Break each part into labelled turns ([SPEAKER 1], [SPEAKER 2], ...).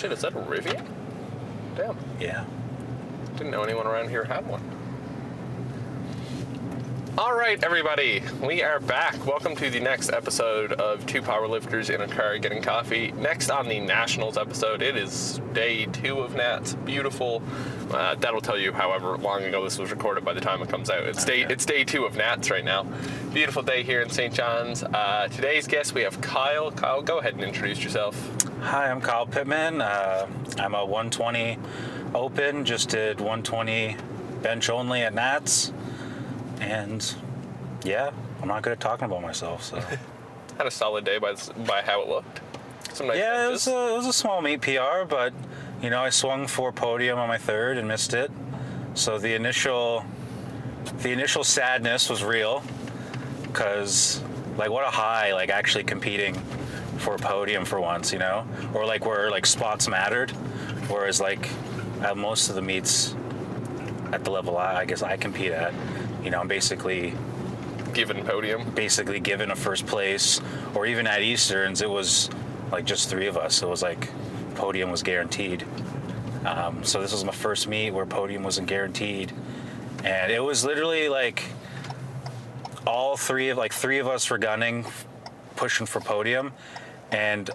[SPEAKER 1] shit, is that a Rivian? Damn.
[SPEAKER 2] Yeah.
[SPEAKER 1] Didn't know anyone around here had one. All right, everybody, we are back. Welcome to the next episode of Two Powerlifters in a Car Getting Coffee. Next on the Nationals episode, it is day 2 of Nats. Beautiful. That'll tell you however long ago this was recorded by the time it comes out. It's day 2 of Nats right now. Beautiful day here in St. John's. Today's guest, we have Kyle. Kyle, go ahead and introduce yourself.
[SPEAKER 2] Hi, I'm Kyle Pittman. I'm a 120 open, just did 120 bench only at Nats. And yeah, I'm not good at talking about myself, so.
[SPEAKER 1] Had a solid day by how it looked. Some nice benches.
[SPEAKER 2] It was a small meet PR, but you know, I swung for podium on my third and missed it. So the initial sadness was real, because like what a high, like actually competing for a podium for once, you know, or like where like spots mattered, whereas like at most of the meets at the level I guess I compete at, you know, I'm basically
[SPEAKER 1] given
[SPEAKER 2] a first place, or even at Easterns, it was like just 3 of us. So it was like podium was guaranteed. So this was my first meet where podium wasn't guaranteed. And it was literally like all 3 of us were gunning, pushing for podium. And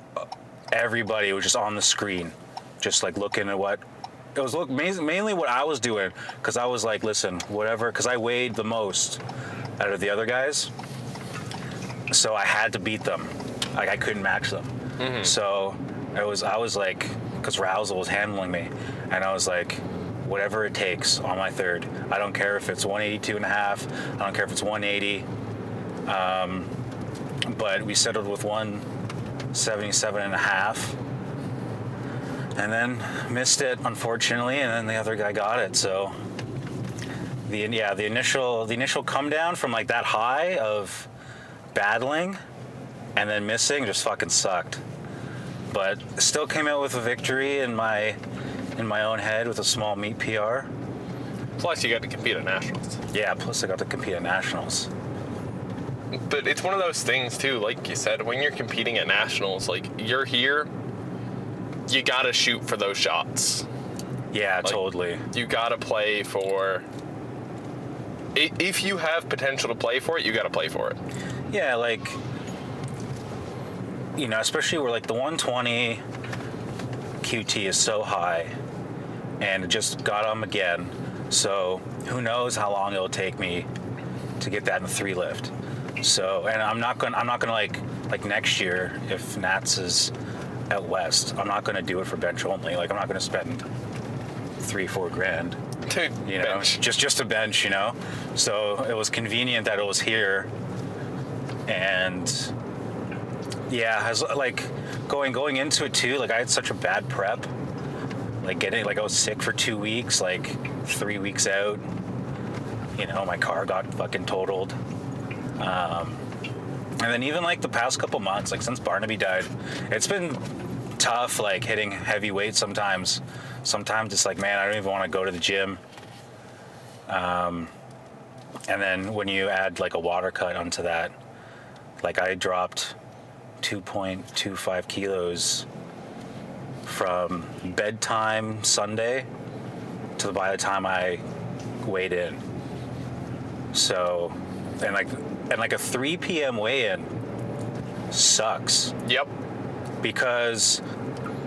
[SPEAKER 2] everybody was just on the screen, just like looking at what, it was mainly what I was doing, because I was like, listen, whatever, because I weighed the most out of the other guys, so I had to beat them. Like I couldn't match them. Mm-hmm. So I was like, because Rousel was handling me, and I was like, whatever it takes on my third. I don't care if it's 182 and a half. I don't care if it's 180. But we settled with 177 and a half. And then missed it, unfortunately, and then the other guy got it. So the initial come down from like that high of battling and then missing just fucking sucked. But still came out with a victory in my own head with a small meet PR.
[SPEAKER 1] Plus you got to compete at Nationals.
[SPEAKER 2] Yeah, plus I got to compete at Nationals.
[SPEAKER 1] But it's one of those things too, like you said, when you're competing at Nationals, like you're here, you gotta shoot for those shots.
[SPEAKER 2] Yeah,
[SPEAKER 1] like,
[SPEAKER 2] totally.
[SPEAKER 1] You gotta play for. If you have potential to play for it, you gotta play for it.
[SPEAKER 2] Yeah, like, you know, especially where like the 120 QT is so high, and it just got them again. So who knows how long it'll take me to get that in the 3 lift. So, and I'm not gonna like next year if Nats is at West, I'm not going to do it for bench only. Like, I'm not going to spend $3-4 grand, you know,
[SPEAKER 1] bench.
[SPEAKER 2] just a bench, you know. So it was convenient that it was here, and yeah, I was like going into it too. Like I had such a bad prep, like I was sick for 2 weeks, like 3 weeks out. You know, my car got fucking totaled. And then even like the past couple months, like since Barnaby died, it's been tough, like hitting heavy weights sometimes. Sometimes it's like, man, I don't even want to go to the gym. And then when you add like a water cut onto that, like I dropped 2.25 kilos from bedtime Sunday to by the time I weighed in. So, and like a 3 p.m. weigh-in sucks.
[SPEAKER 1] Yep.
[SPEAKER 2] Because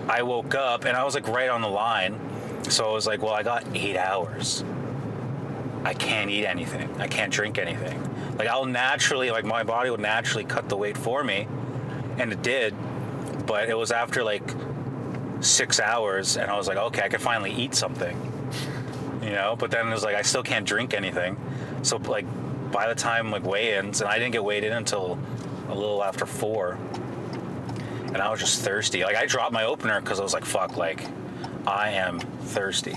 [SPEAKER 2] I woke up and I was like right on the line. So I was like, well, I got 8 hours. I can't eat anything. I can't drink anything. Like I'll naturally, like my body would naturally cut the weight for me. And it did. But it was after like 6 hours and I was like, okay, I can finally eat something. You know, but then it was like, I still can't drink anything. So like, by the time like weigh-ins, and I didn't get weighed in until a little after 4, and I was just thirsty. Like I dropped my opener because I was like, fuck, like I am thirsty.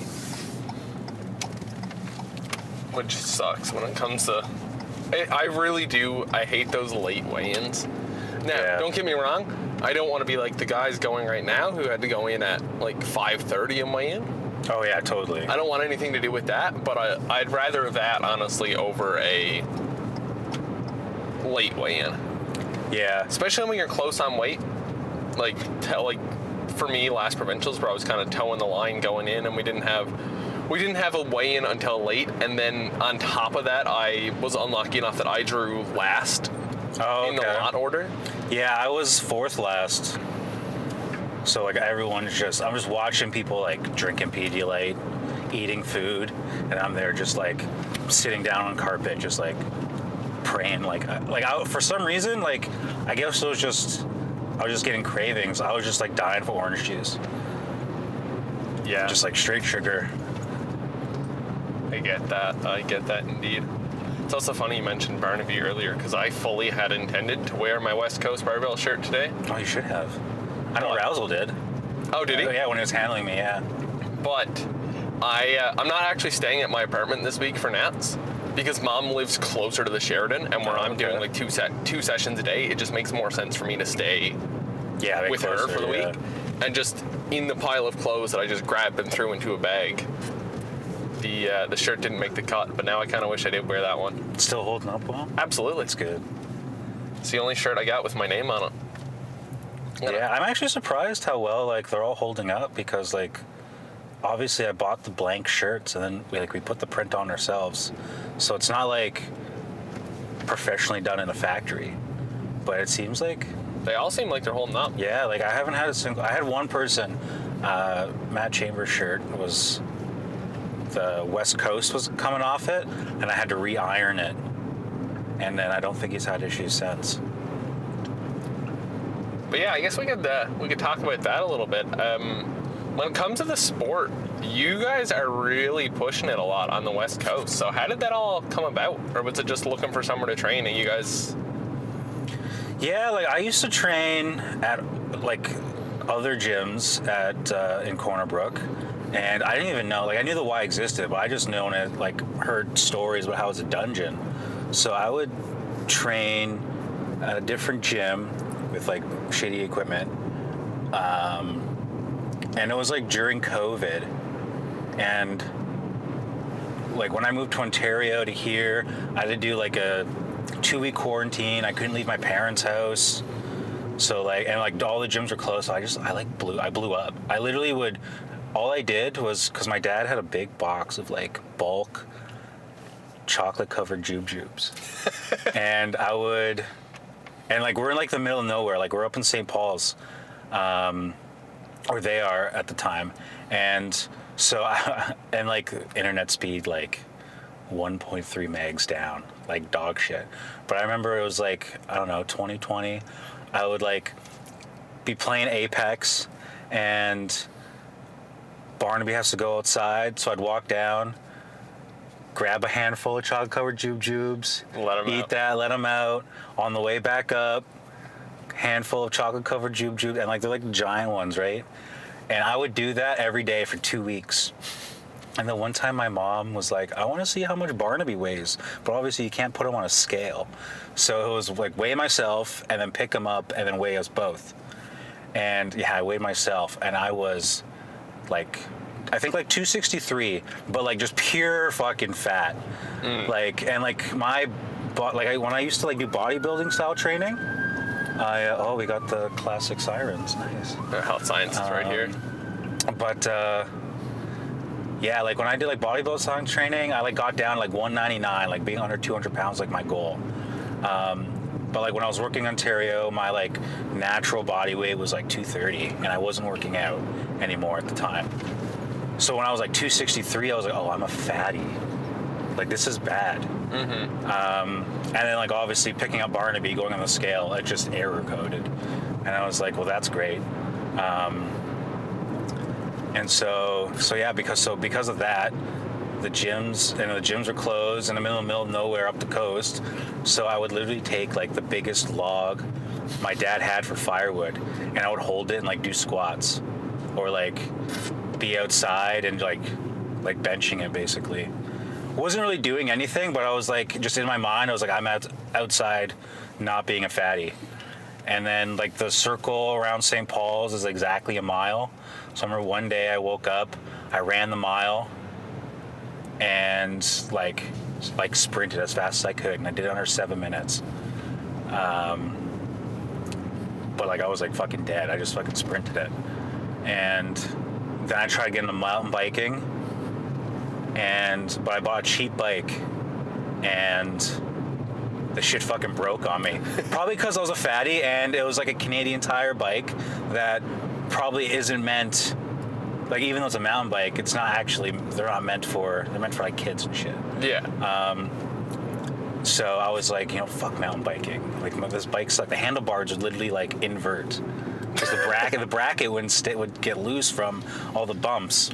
[SPEAKER 1] Which sucks when it comes to, I really do, I hate those late weigh-ins. Now, Don't get me wrong, I don't want to be like the guys going right now who had to go in at like 5:30 and weigh in.
[SPEAKER 2] Oh yeah, totally.
[SPEAKER 1] I don't want anything to do with that, but I'd rather that honestly over a late weigh-in.
[SPEAKER 2] Yeah.
[SPEAKER 1] Especially when you're close on weight. Like for me, last provincials where I was kind of towing the line going in, and we didn't have a weigh-in until late, and then on top of that, I was unlucky enough that I drew last in the lot order.
[SPEAKER 2] Yeah, I was fourth last. So like I'm just watching people like drinking Pedialyte, eating food, and I'm there just like sitting down on carpet, just like praying. For some reason, like I guess I was just getting cravings. I was just like dying for orange juice.
[SPEAKER 1] Yeah.
[SPEAKER 2] Just like straight sugar.
[SPEAKER 1] I get that indeed. It's also funny you mentioned Barnaby earlier, because I fully had intended to wear my West Coast Barbell shirt today.
[SPEAKER 2] Oh, you should have. I know Rousel did.
[SPEAKER 1] Oh, did he?
[SPEAKER 2] Yeah, when he was handling me, yeah.
[SPEAKER 1] But I'm not actually staying at my apartment this week for Nats, because Mom lives closer to the Sheridan, and where I'm doing like two sessions a day, it just makes more sense for me to stay with her for the week. And just in the pile of clothes that I just grabbed and threw into a bag, the shirt didn't make the cut, but now I kind of wish I did wear that one.
[SPEAKER 2] Still holding up well?
[SPEAKER 1] Absolutely.
[SPEAKER 2] It's good.
[SPEAKER 1] It's the only shirt I got with my name on it.
[SPEAKER 2] Yeah, I'm actually surprised how well like they're all holding up, because like obviously I bought the blank shirts and then we put the print on ourselves, so it's not like professionally done in a factory, but it seems like
[SPEAKER 1] they all seem like they're holding up.
[SPEAKER 2] Yeah, like I haven't had I had one person, Matt Chambers' shirt was, the West Coast was coming off it, and I had to re-iron it, and then I don't think he's had issues since.
[SPEAKER 1] But yeah, I guess we could talk about that a little bit. When it comes to the sport, you guys are really pushing it a lot on the West Coast. So how did that all come about? Or was it just looking for somewhere to train and you guys...
[SPEAKER 2] Yeah, like I used to train at like other gyms in Corner Brook, and I didn't even know, like I knew the Y existed, but I just known it, like heard stories about how it's a dungeon. So I would train at a different gym with like shitty equipment, and it was like during COVID, and like when I moved to Ontario to here, I had to do like a 2-week quarantine. I couldn't leave my parents' house, so like, and like all the gyms were closed, so I blew up. I literally would, all I did was, because my dad had a big box of like bulk chocolate covered jubes and I would, and like we're in like the middle of nowhere, like we're up in St. Paul's, or they are at the time, and so and like internet speed like 1.3 megs down, like dog shit. But I remember it was like, I don't know, 2020, I would like be playing Apex and Barnaby has to go outside, so I'd walk down, grab a handful of chocolate covered jubes, let them out. On the way back up, handful of chocolate covered jubes, and like they're like the giant ones, right? And I would do that every day for 2 weeks. And then one time my mom was like, I want to see how much Barnaby weighs, but obviously you can't put him on a scale. So it was like weigh myself and then pick him up and then weigh us both. And yeah, I weighed myself and I was like, I think like 263, but like just pure fucking fat. Like, and like when I used to like do bodybuilding style training, we got the classic sirens. Nice.
[SPEAKER 1] Health science is right here.
[SPEAKER 2] But yeah, like when I did like bodybuilding style training, I like got down like 199, like being under 200 pounds, like my goal. But like when I was working in Ontario, my like natural body weight was like 230, and I wasn't working out anymore at the time. So when I was like 263, I was like, oh, I'm a fatty. Like, this is bad. And then like obviously picking up Barnaby, going on the scale, it just error coded. And I was like, well, that's great. And so yeah, because of that, the gyms were closed in the middle of nowhere up the coast. So I would literally take like the biggest log my dad had for firewood, and I would hold it and like do squats, or like be outside and like benching it basically. Wasn't really doing anything, but I was like, just in my mind, I was like, I'm outside not being a fatty. And then like the circle around St. Paul's is exactly a mile. So I remember one day I woke up, I ran the mile, and like sprinted as fast as I could, and I did it under 7 minutes. But like I was like fucking dead. I just fucking sprinted it. And then I tried getting into mountain biking, but I bought a cheap bike, and the shit fucking broke on me. Probably because I was a fatty, and it was like a Canadian Tire bike that probably isn't meant, like, even though it's a mountain bike, it's not actually, they're meant for like kids and shit.
[SPEAKER 1] Yeah.
[SPEAKER 2] So I was like, fuck mountain biking. Like, this bike's like, the handlebars would literally like invert. Because the bracket would get loose from all the bumps.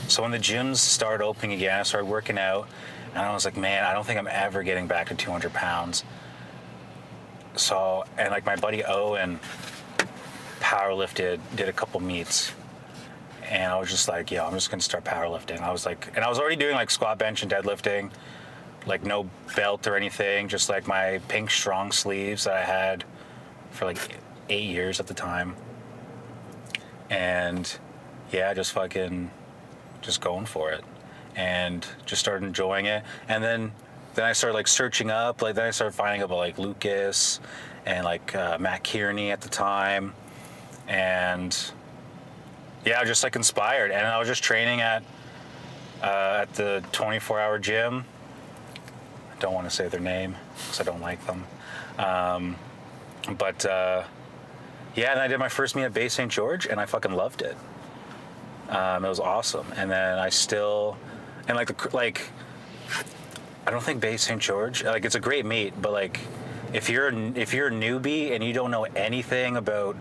[SPEAKER 2] So when the gyms started opening again, I started working out, and I was like, man, I don't think I'm ever getting back to 200 pounds. So, and like my buddy Owen powerlifted, did a couple meets, and I was just like, I'm just gonna start powerlifting. I was like, and I was already doing like squat, bench, and deadlifting, like no belt or anything, just like my pink strong sleeves that I had for like 8 years at the time. And yeah, just going for it, and just started enjoying it. And then I started like searching up, like then I started finding about like Lucas and like Matt Kearney at the time, and yeah, I was just like inspired. And I was just training at the 24-hour gym. I don't want to say their name because I don't like them, but yeah, and I did my first meet at Bay St. George, and I fucking loved it. It was awesome. And then I still, and like I don't think Bay St. George, like, it's a great meet, but like if you're a newbie and you don't know anything about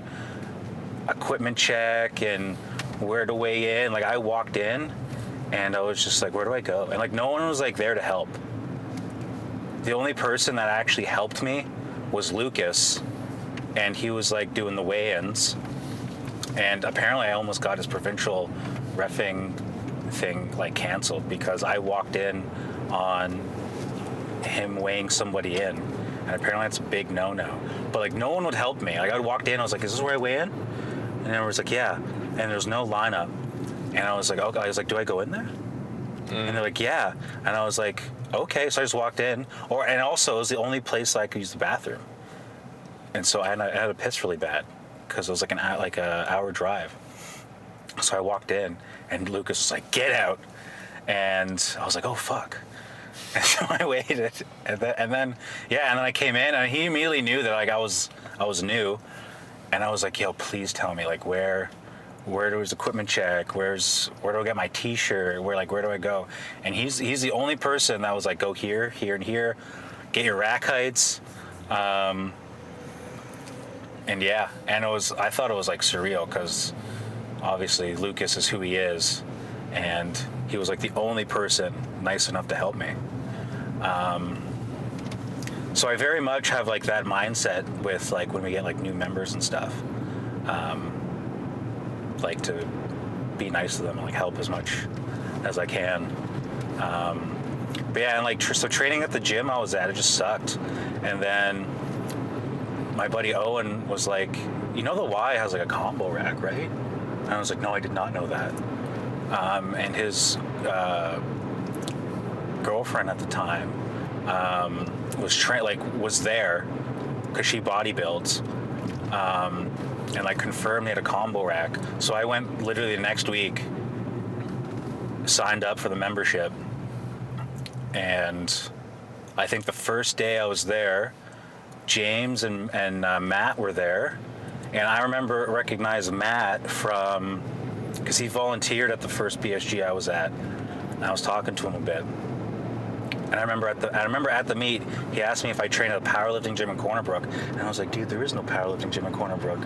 [SPEAKER 2] equipment check and where to weigh in, like I walked in and I was just like, where do I go? And like no one was like there to help. The only person that actually helped me was Lucas, and he was like doing the weigh-ins, and apparently I almost got his provincial reffing thing like canceled because I walked in on him weighing somebody in, and apparently it's a big no-no. But like no one would help me. Like I walked in, I was like, is this where I weigh in? And everyone was like, yeah. And there was no lineup, and I was like, okay. I was like, do I go in there? And they're like, yeah. And I was like, okay. So I just walked in, and also it was the only place I could use the bathroom. And so I had to piss really bad because it was like an hour drive. So I walked in, and Lucas was like, get out. And I was like, oh, fuck. And so I waited. And then I came in, and he immediately knew that like I was new. And I was like, yo, please tell me, like, where does equipment check? Where do I get my T-shirt? Where do I go? And he's the only person that was like, go here, here, and here. Get your rack heights. And yeah, and I thought it was like surreal because obviously Lucas is who he is, and he was like the only person nice enough to help me. So I very much have like that mindset with like when we get like new members and stuff, like to be nice to them and like help as much as I can. But yeah, and like so training at the gym I was at, it just sucked. And then my buddy Owen was like, the Y has like a combo rack, right? And I was like, no, I did not know that. And his girlfriend at the time was there because she bodybuilds, and like confirmed they had a combo rack. So I went literally the next week, signed up for the membership, and I think the first day I was there, James and Matt were there, and I recognized Matt because he volunteered at the first BSG I was at, and I was talking to him a bit. And I remember at the meet, he asked me if I trained at a powerlifting gym in Corner Brook, and I was like, dude, there is no powerlifting gym in Corner Brook.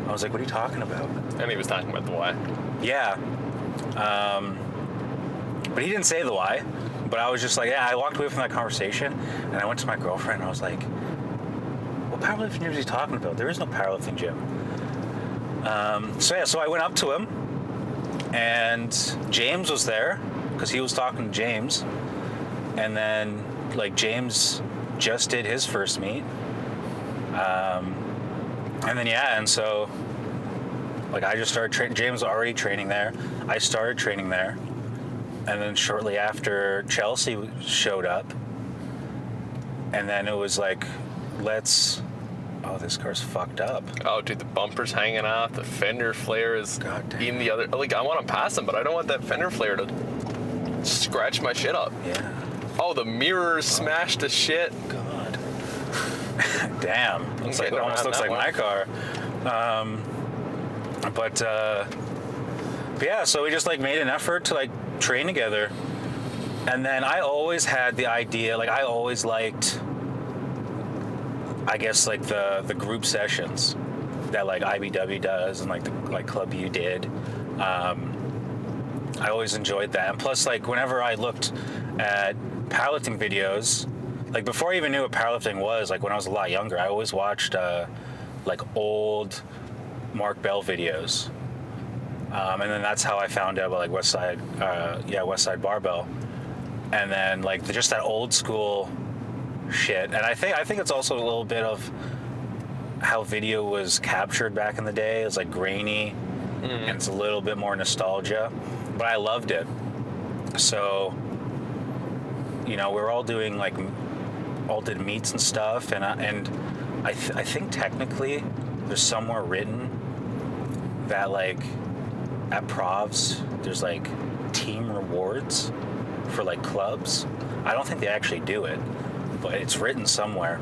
[SPEAKER 2] I was like, what are you talking about?
[SPEAKER 1] And he was talking about the Y.
[SPEAKER 2] Yeah, but he didn't say the Y. But I was just like, yeah, I walked away from that conversation, and I went to my girlfriend, and I was like, what powerlifting gym is he talking about? There is no powerlifting gym. So I went up to him, and James was there, because he was talking to James, and then, like, James just did his first meet. And then, yeah, and so, like, I just started training. James was already training there. I started training there. And then shortly after, Chelsea showed up. And then it was like, let's Oh, this car's fucked up.
[SPEAKER 1] Oh, dude, the bumper's hanging off. The fender flare is in the other. Like, I want to pass him, but I don't want that fender flare to scratch my shit up.
[SPEAKER 2] Yeah.
[SPEAKER 1] Oh, the mirror's smashed to shit.
[SPEAKER 2] God. Damn.
[SPEAKER 1] Okay,
[SPEAKER 2] It almost looks like my car. But yeah, so we just like made an effort to like train together. And then I always had the idea, like I always liked, I guess, like the group sessions that like IBW does and like Club U did. I always enjoyed that. And plus, like whenever I looked at powerlifting videos, like before I even knew what powerlifting was, like when I was a lot younger, I always watched like old Mark Bell videos. And then that's how I found out about like West Side Barbell. And then like just that old school shit. And I think it's also a little bit of how video was captured back in the day. It's like grainy and it's a little bit more nostalgia, but I loved it. So, you know, we're all doing like all did meets and stuff. And I think technically there's somewhere written that like at Provs, there's like team rewards for like clubs. I don't think they actually do it, but it's written somewhere.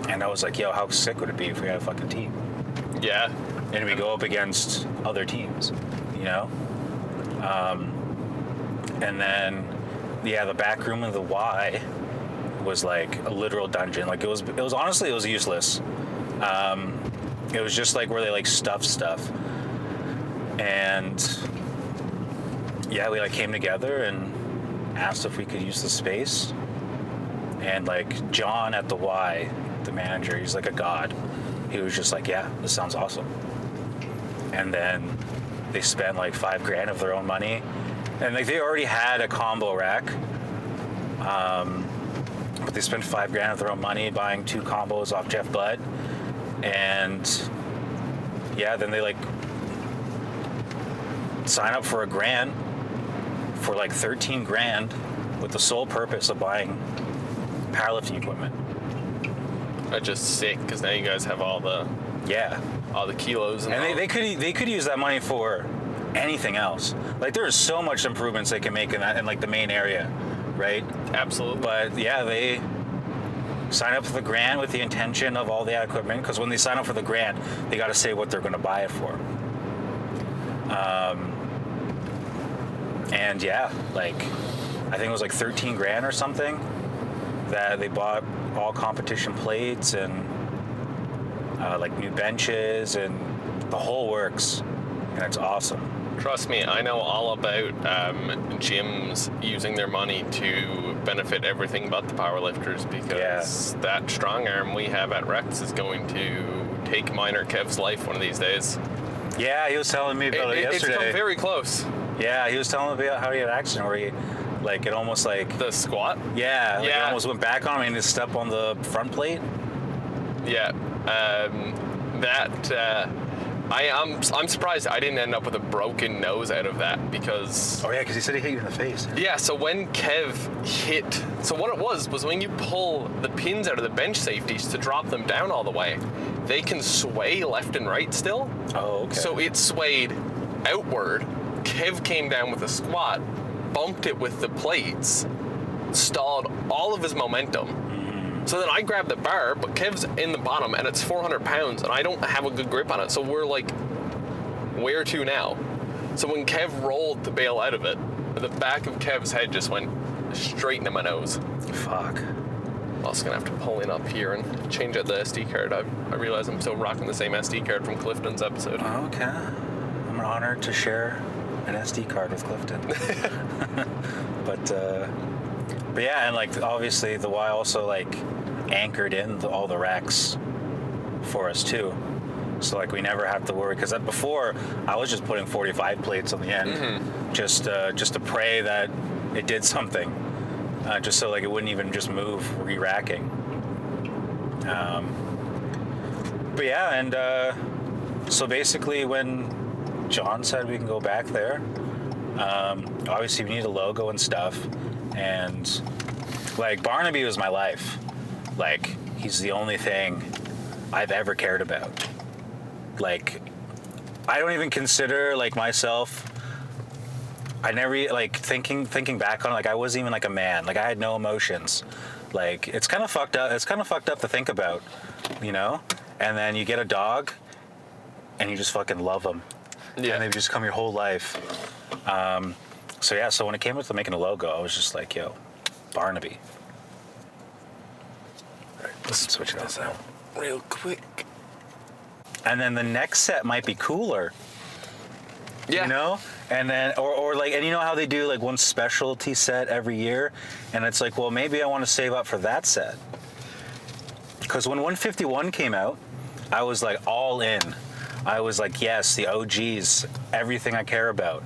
[SPEAKER 2] And I was like, yo, how sick would it be if we had a fucking team?
[SPEAKER 1] Yeah.
[SPEAKER 2] And we go up against other teams, you know? And then, yeah, the back room of the Y was like a literal dungeon. Like it was honestly, it was useless. It was just like where they like stuff stuff. And yeah, we like came together and asked if we could use the space. And like John at the Y, the manager, he's like a god. He was just like, yeah, this sounds awesome. And then they spent like $5,000 of their own money. And like they already had a combo rack. But they spent $5,000 of their own money buying 2 combos off Jeff Budd. And yeah, then they like sign up for $1,000 for like $13,000 with the sole purpose of buying powerlifting equipment.
[SPEAKER 1] That's just sick because now you guys have all the kilos
[SPEAKER 2] and they could use that money for anything else. Like there's so much improvements they can make in that in like the main area, right?
[SPEAKER 1] Absolutely.
[SPEAKER 2] But yeah, they sign up for the $1,000 with the intention of all the equipment, because when they sign up for the $1,000, they got to say what they're going to buy it for. And yeah, like I think it was like $13,000 or something that they bought all competition plates and like new benches and the whole works, and it's awesome.
[SPEAKER 1] Trust me, I know all about gyms using their money to benefit everything but the powerlifters, because that strong arm we have at Rex is going to take Minor Kev's life one of these days.
[SPEAKER 2] Yeah, he was telling me about it yesterday.
[SPEAKER 1] It's come very close.
[SPEAKER 2] Yeah, he was telling me about how he had an accident where he, like, it almost like...
[SPEAKER 1] The squat?
[SPEAKER 2] Yeah, like it almost went back on him and he stepped on the front plate.
[SPEAKER 1] Yeah, I'm surprised I didn't end up with a broken nose out of that, because...
[SPEAKER 2] Oh yeah, because he said he hit you in the face.
[SPEAKER 1] Yeah, so when Kev hit... So what it was when you pull the pins out of the bench safeties to drop them down all the way, they can sway left and right still.
[SPEAKER 2] Oh, okay.
[SPEAKER 1] So it swayed outward. Kev came down with a squat, bumped it with the plates, stalled all of his momentum. So then I grabbed the bar, but Kev's in the bottom and it's 400 pounds and I don't have a good grip on it. So we're like, where to now? So when Kev rolled to bail out of it, the back of Kev's head just went straight into my nose.
[SPEAKER 2] Fuck.
[SPEAKER 1] I'm also gonna have to pull in up here and change out the SD card. I realize I'm still rocking the same SD card from Clifton's episode.
[SPEAKER 2] Okay. I'm honored to share an SD card with Clifton. But yeah, and like obviously the Y also like anchored in all the racks for us too. So like we never have to worry, because before I was just putting 45 plates on the end, just to pray that it did something, just so like it wouldn't even just move re-racking. But yeah, and so basically when John said we can go back there, obviously we need a logo and stuff, and like Barnaby was my life. Like he's the only thing I've ever cared about. Like, I don't even consider like myself. I never like thinking back on it, like I wasn't even like a man. Like I had no emotions. Like it's kind of fucked up. It's kind of fucked up to think about, you know. And then you get a dog, and you just fucking love them. Yeah. And they just come your whole life. So yeah. So when it came to making a logo, I was just like, yo, Barnaby. All right, let's switch this out real quick. And then the next set might be cooler. Yeah. You know? And then, or like, and you know how they do like one specialty set every year? And it's like, well, maybe I want to save up for that set. Because when 151 came out, I was like all in. I was like, yes, the OGs, everything I care about.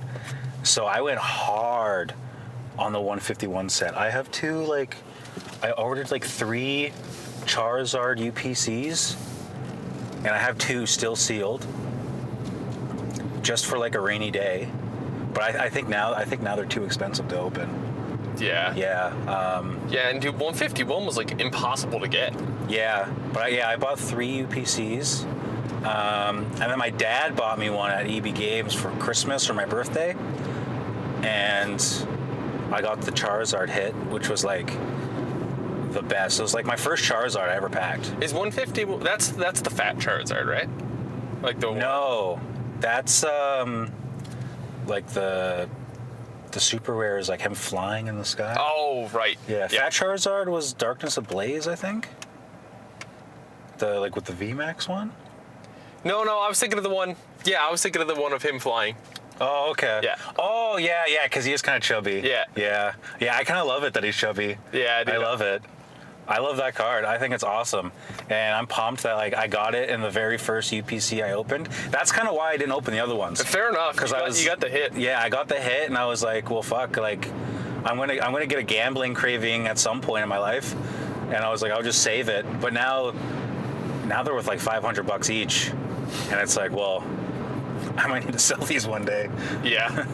[SPEAKER 2] So I went hard on the 151 set. I have I ordered like 3 Charizard UPCs, and I have 2 still sealed, just for like a rainy day. But I think now they're too expensive to open.
[SPEAKER 1] Yeah.
[SPEAKER 2] Yeah.
[SPEAKER 1] Yeah, and dude, 151 was like impossible to get.
[SPEAKER 2] Yeah, but I bought 3 UPCs, and then my dad bought me one at EB Games for Christmas or my birthday, and I got the Charizard hit, which was like the best. It was like my first Charizard I ever packed.
[SPEAKER 1] Is 150? That's the fat Charizard, right? Like the
[SPEAKER 2] no, that's like the super rare is like him flying in the sky.
[SPEAKER 1] Oh, right.
[SPEAKER 2] Yeah, Fat Charizard was Darkness Ablaze, I think. The like with the VMAX one.
[SPEAKER 1] No, I was thinking of the one. Yeah, I was thinking of the one of him flying.
[SPEAKER 2] Oh, okay.
[SPEAKER 1] Yeah.
[SPEAKER 2] Oh, yeah, because he is kind of chubby.
[SPEAKER 1] Yeah.
[SPEAKER 2] Yeah. Yeah, I kind of love it that he's chubby.
[SPEAKER 1] Yeah,
[SPEAKER 2] I love it. I love that card. I think it's awesome. And I'm pumped that like I got it in the very first UPC I opened. That's kind of why I didn't open the other ones.
[SPEAKER 1] Fair enough, because you got the hit.
[SPEAKER 2] Yeah, I got the hit, and I was like, well, fuck, like I'm gonna get a gambling craving at some point in my life. And I was like, I'll just save it. But now they're worth like $500 each. And it's like, well, I might need to sell these one day.
[SPEAKER 1] Yeah.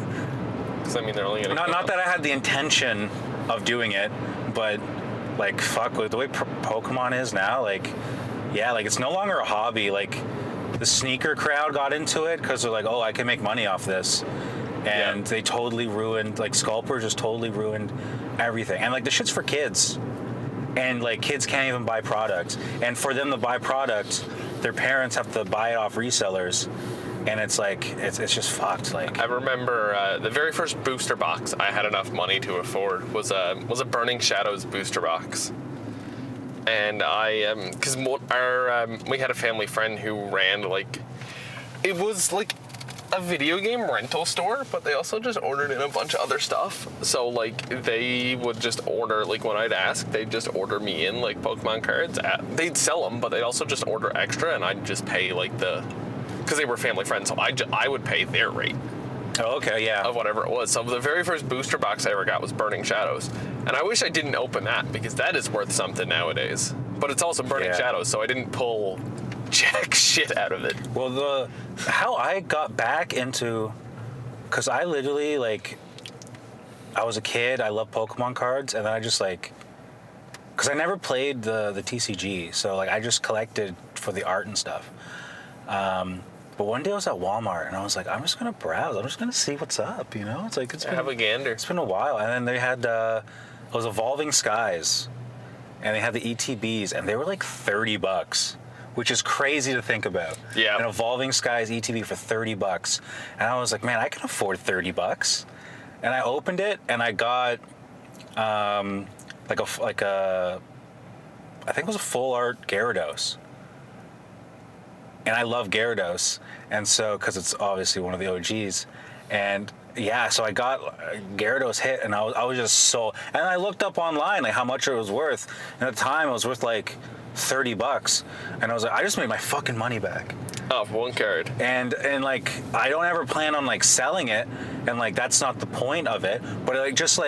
[SPEAKER 1] Because I mean, they're only gonna
[SPEAKER 2] not that I had the intention of doing it, but like, fuck, with the way Pokemon is now, like, yeah, like it's no longer a hobby. Like the sneaker crowd got into it because they're like, oh, I can make money off this. And they totally ruined, like Sculptor just totally ruined everything. And like the shit's for kids. And like kids can't even buy product. And for them to buy product, their parents have to buy it off resellers. And it's like, it's just fucked. Like
[SPEAKER 1] I remember the very first booster box I had enough money to afford was a Burning Shadows booster box. And because we had a family friend who ran like, it was like a video game rental store, but they also just ordered in a bunch of other stuff. So like they would just order, like when I'd ask, they'd just order me in like Pokemon cards. They'd sell them, but they'd also just order extra, and I'd just pay like because they were family friends, so I would pay their rate.
[SPEAKER 2] Oh, okay, yeah.
[SPEAKER 1] Of whatever it was. So the very first booster box I ever got was Burning Shadows. And I wish I didn't open that, because that is worth something nowadays. But it's also Burning Shadows, so I didn't pull jack shit out of it.
[SPEAKER 2] Well, how I got back into, because I literally, like, I was a kid, I loved Pokemon cards, and then I just, like, because I never played the TCG, so, like, I just collected for the art and stuff. But one day I was at Walmart, and I was like, I'm just going to browse. I'm just going to see what's up, you know? It's like,
[SPEAKER 1] have a gander.
[SPEAKER 2] It's been a while. And then they had, it was Evolving Skies, and they had the ETBs, and they were like $30, which is crazy to think about.
[SPEAKER 1] Yeah.
[SPEAKER 2] An Evolving Skies ETB for $30. And I was like, man, I can afford $30. And I opened it, and I got, I think it was a full art Gyarados. And I love Gyarados, and so, because it's obviously one of the OGs, and yeah, so I got Gyarados hit, and I was just so, and I looked up online like how much it was worth, and at the time it was worth like $30, and I was like, I just made my fucking money back.
[SPEAKER 1] Oh, for one card.
[SPEAKER 2] And like, I don't ever plan on like selling it, and like that's not the point of it, but it just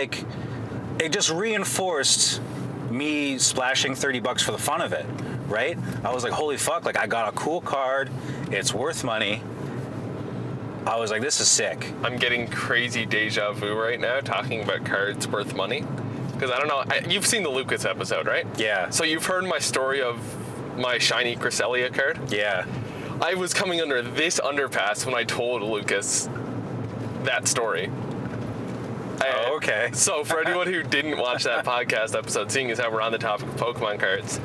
[SPEAKER 2] reinforced me splashing $30 for the fun of it. Right? I was like, holy fuck, like I got a cool card, it's worth money. I was like, this is sick.
[SPEAKER 1] I'm getting crazy deja vu right now talking about cards worth money. Because I don't know, you've seen the Lucas episode, right?
[SPEAKER 2] Yeah.
[SPEAKER 1] So you've heard my story of my shiny Cresselia card.
[SPEAKER 2] Yeah.
[SPEAKER 1] I was coming under this underpass when I told Lucas that story.
[SPEAKER 2] Oh, okay.
[SPEAKER 1] So for anyone who didn't watch that podcast episode, seeing as how we're on the topic of Pokemon cards,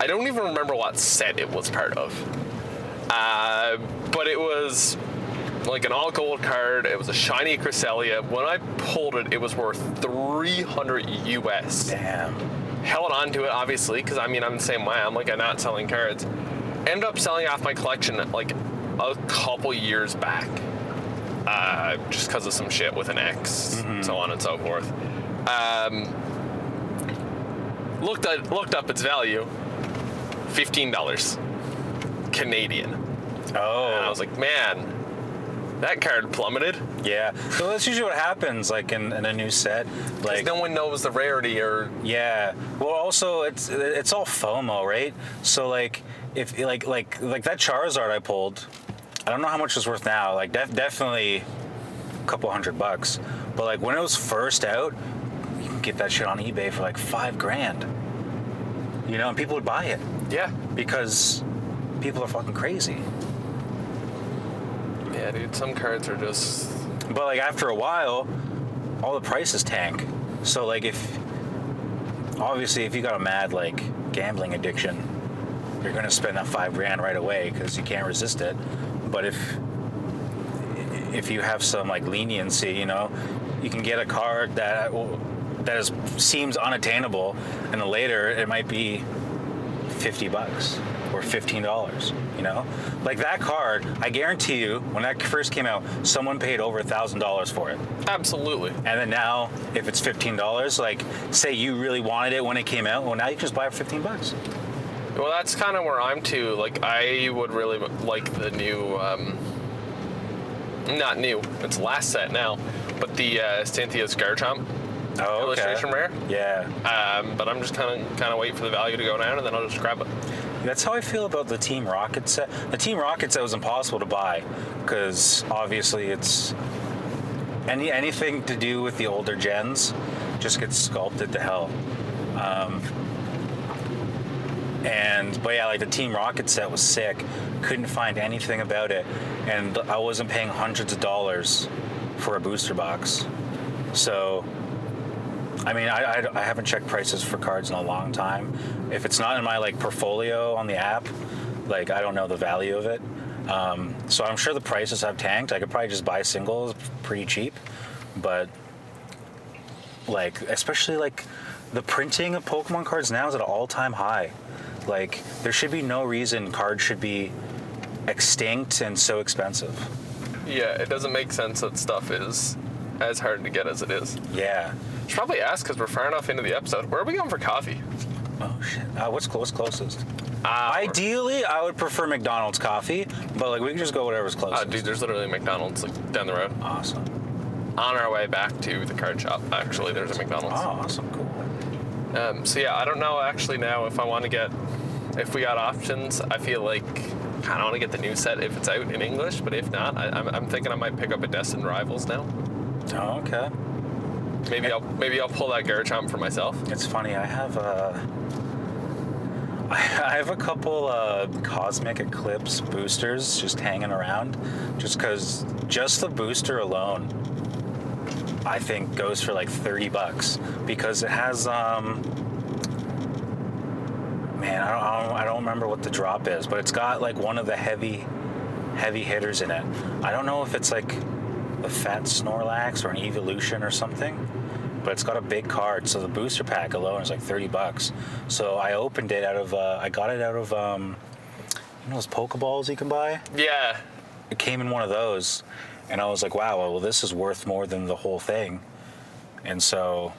[SPEAKER 1] I don't even remember what set it was part of. But it was like an all gold card. It was a shiny Cresselia. When I pulled it, it was worth $300 US.
[SPEAKER 2] Damn.
[SPEAKER 1] Held on to it, obviously, because I mean, I'm the same way. I'm like, I'm not selling cards. Ended up selling off my collection like a couple years back. Just because of some shit with an X, so on and so forth. Looked up its value, $15 Canadian.
[SPEAKER 2] Oh.
[SPEAKER 1] And I was like, man, that card plummeted.
[SPEAKER 2] Yeah. So that's usually what happens, like in a new set. Like
[SPEAKER 1] no one knows the rarity or.
[SPEAKER 2] Yeah. Well, also it's all FOMO, right? So like if like that Charizard I pulled, I don't know how much it's worth now. Like definitely a couple $100. But like when it was first out, you can get that shit on eBay for like $5,000. You know, and people would buy it.
[SPEAKER 1] Yeah.
[SPEAKER 2] Because people are fucking crazy.
[SPEAKER 1] Yeah, dude. Some cards are just.
[SPEAKER 2] But like after a while, all the prices tank. So like if you got a mad like gambling addiction, you're gonna spend that $5,000 right away because you can't resist it. But if you have some like leniency, you know, you can get a card that seems unattainable, and then later it might be $50 or $15. You know, like that card, I guarantee you, when that first came out, someone paid over $1,000 for it.
[SPEAKER 1] Absolutely.
[SPEAKER 2] And then now, if it's $15, like say you really wanted it when it came out, well now you can just buy it for $15.
[SPEAKER 1] Well, that's kind of where I'm too. Like, I would really like the new, not new, it's last set now, but the Cynthia's Garchomp illustration rare.
[SPEAKER 2] Yeah.
[SPEAKER 1] But I'm just kind of waiting for the value to go down, and then I'll just grab it.
[SPEAKER 2] That's how I feel about the Team Rocket set. The Team Rocket set was impossible to buy because obviously it's anything to do with the older gens just gets sculpted to hell. But yeah, like the Team Rocket set was sick. Couldn't find anything about it, and I wasn't paying hundreds of dollars for a booster box. So, I mean, I haven't checked prices for cards in a long time. If it's not in my like portfolio on the app, like I don't know the value of it. So I'm sure the prices have tanked. I could probably just buy singles pretty cheap, but like especially like the printing of Pokemon cards now is at an all-time high. Like, there should be no reason cards should be extinct and so expensive.
[SPEAKER 1] Yeah, it doesn't make sense that stuff is as hard to get as it is.
[SPEAKER 2] Yeah.
[SPEAKER 1] Should probably ask, because we're far enough into the episode, where are we going for coffee?
[SPEAKER 2] Oh, shit. What's closest? Ideally, I would prefer McDonald's coffee, but like we can just go whatever's closest.
[SPEAKER 1] Dude, there's literally a McDonald's like down the road.
[SPEAKER 2] Awesome.
[SPEAKER 1] On our way back to the card shop, actually, there's a McDonald's.
[SPEAKER 2] Oh, awesome. Cool.
[SPEAKER 1] So yeah, I don't know actually now if we got options. I feel like kind of want to get the new set if it's out in English, but if not, I'm thinking I might pick up a Destined Rivals now.
[SPEAKER 2] Oh, okay.
[SPEAKER 1] Maybe I'll pull that Garchomp for myself.
[SPEAKER 2] It's funny, I have a couple Cosmic Eclipse boosters just hanging around, just because just the booster alone I think goes for like $30 because it has man, I don't remember what the drop is, but it's got like one of the heavy hitters in it. I don't know if it's like a Fat Snorlax or an Evolution or something, but it's got a big card, so the booster pack alone is like $30. So I opened it I got it out of you know those Pokeballs you can buy?
[SPEAKER 1] Yeah.
[SPEAKER 2] It came in one of those. And I was like, wow, well, this is worth more than the whole thing. And so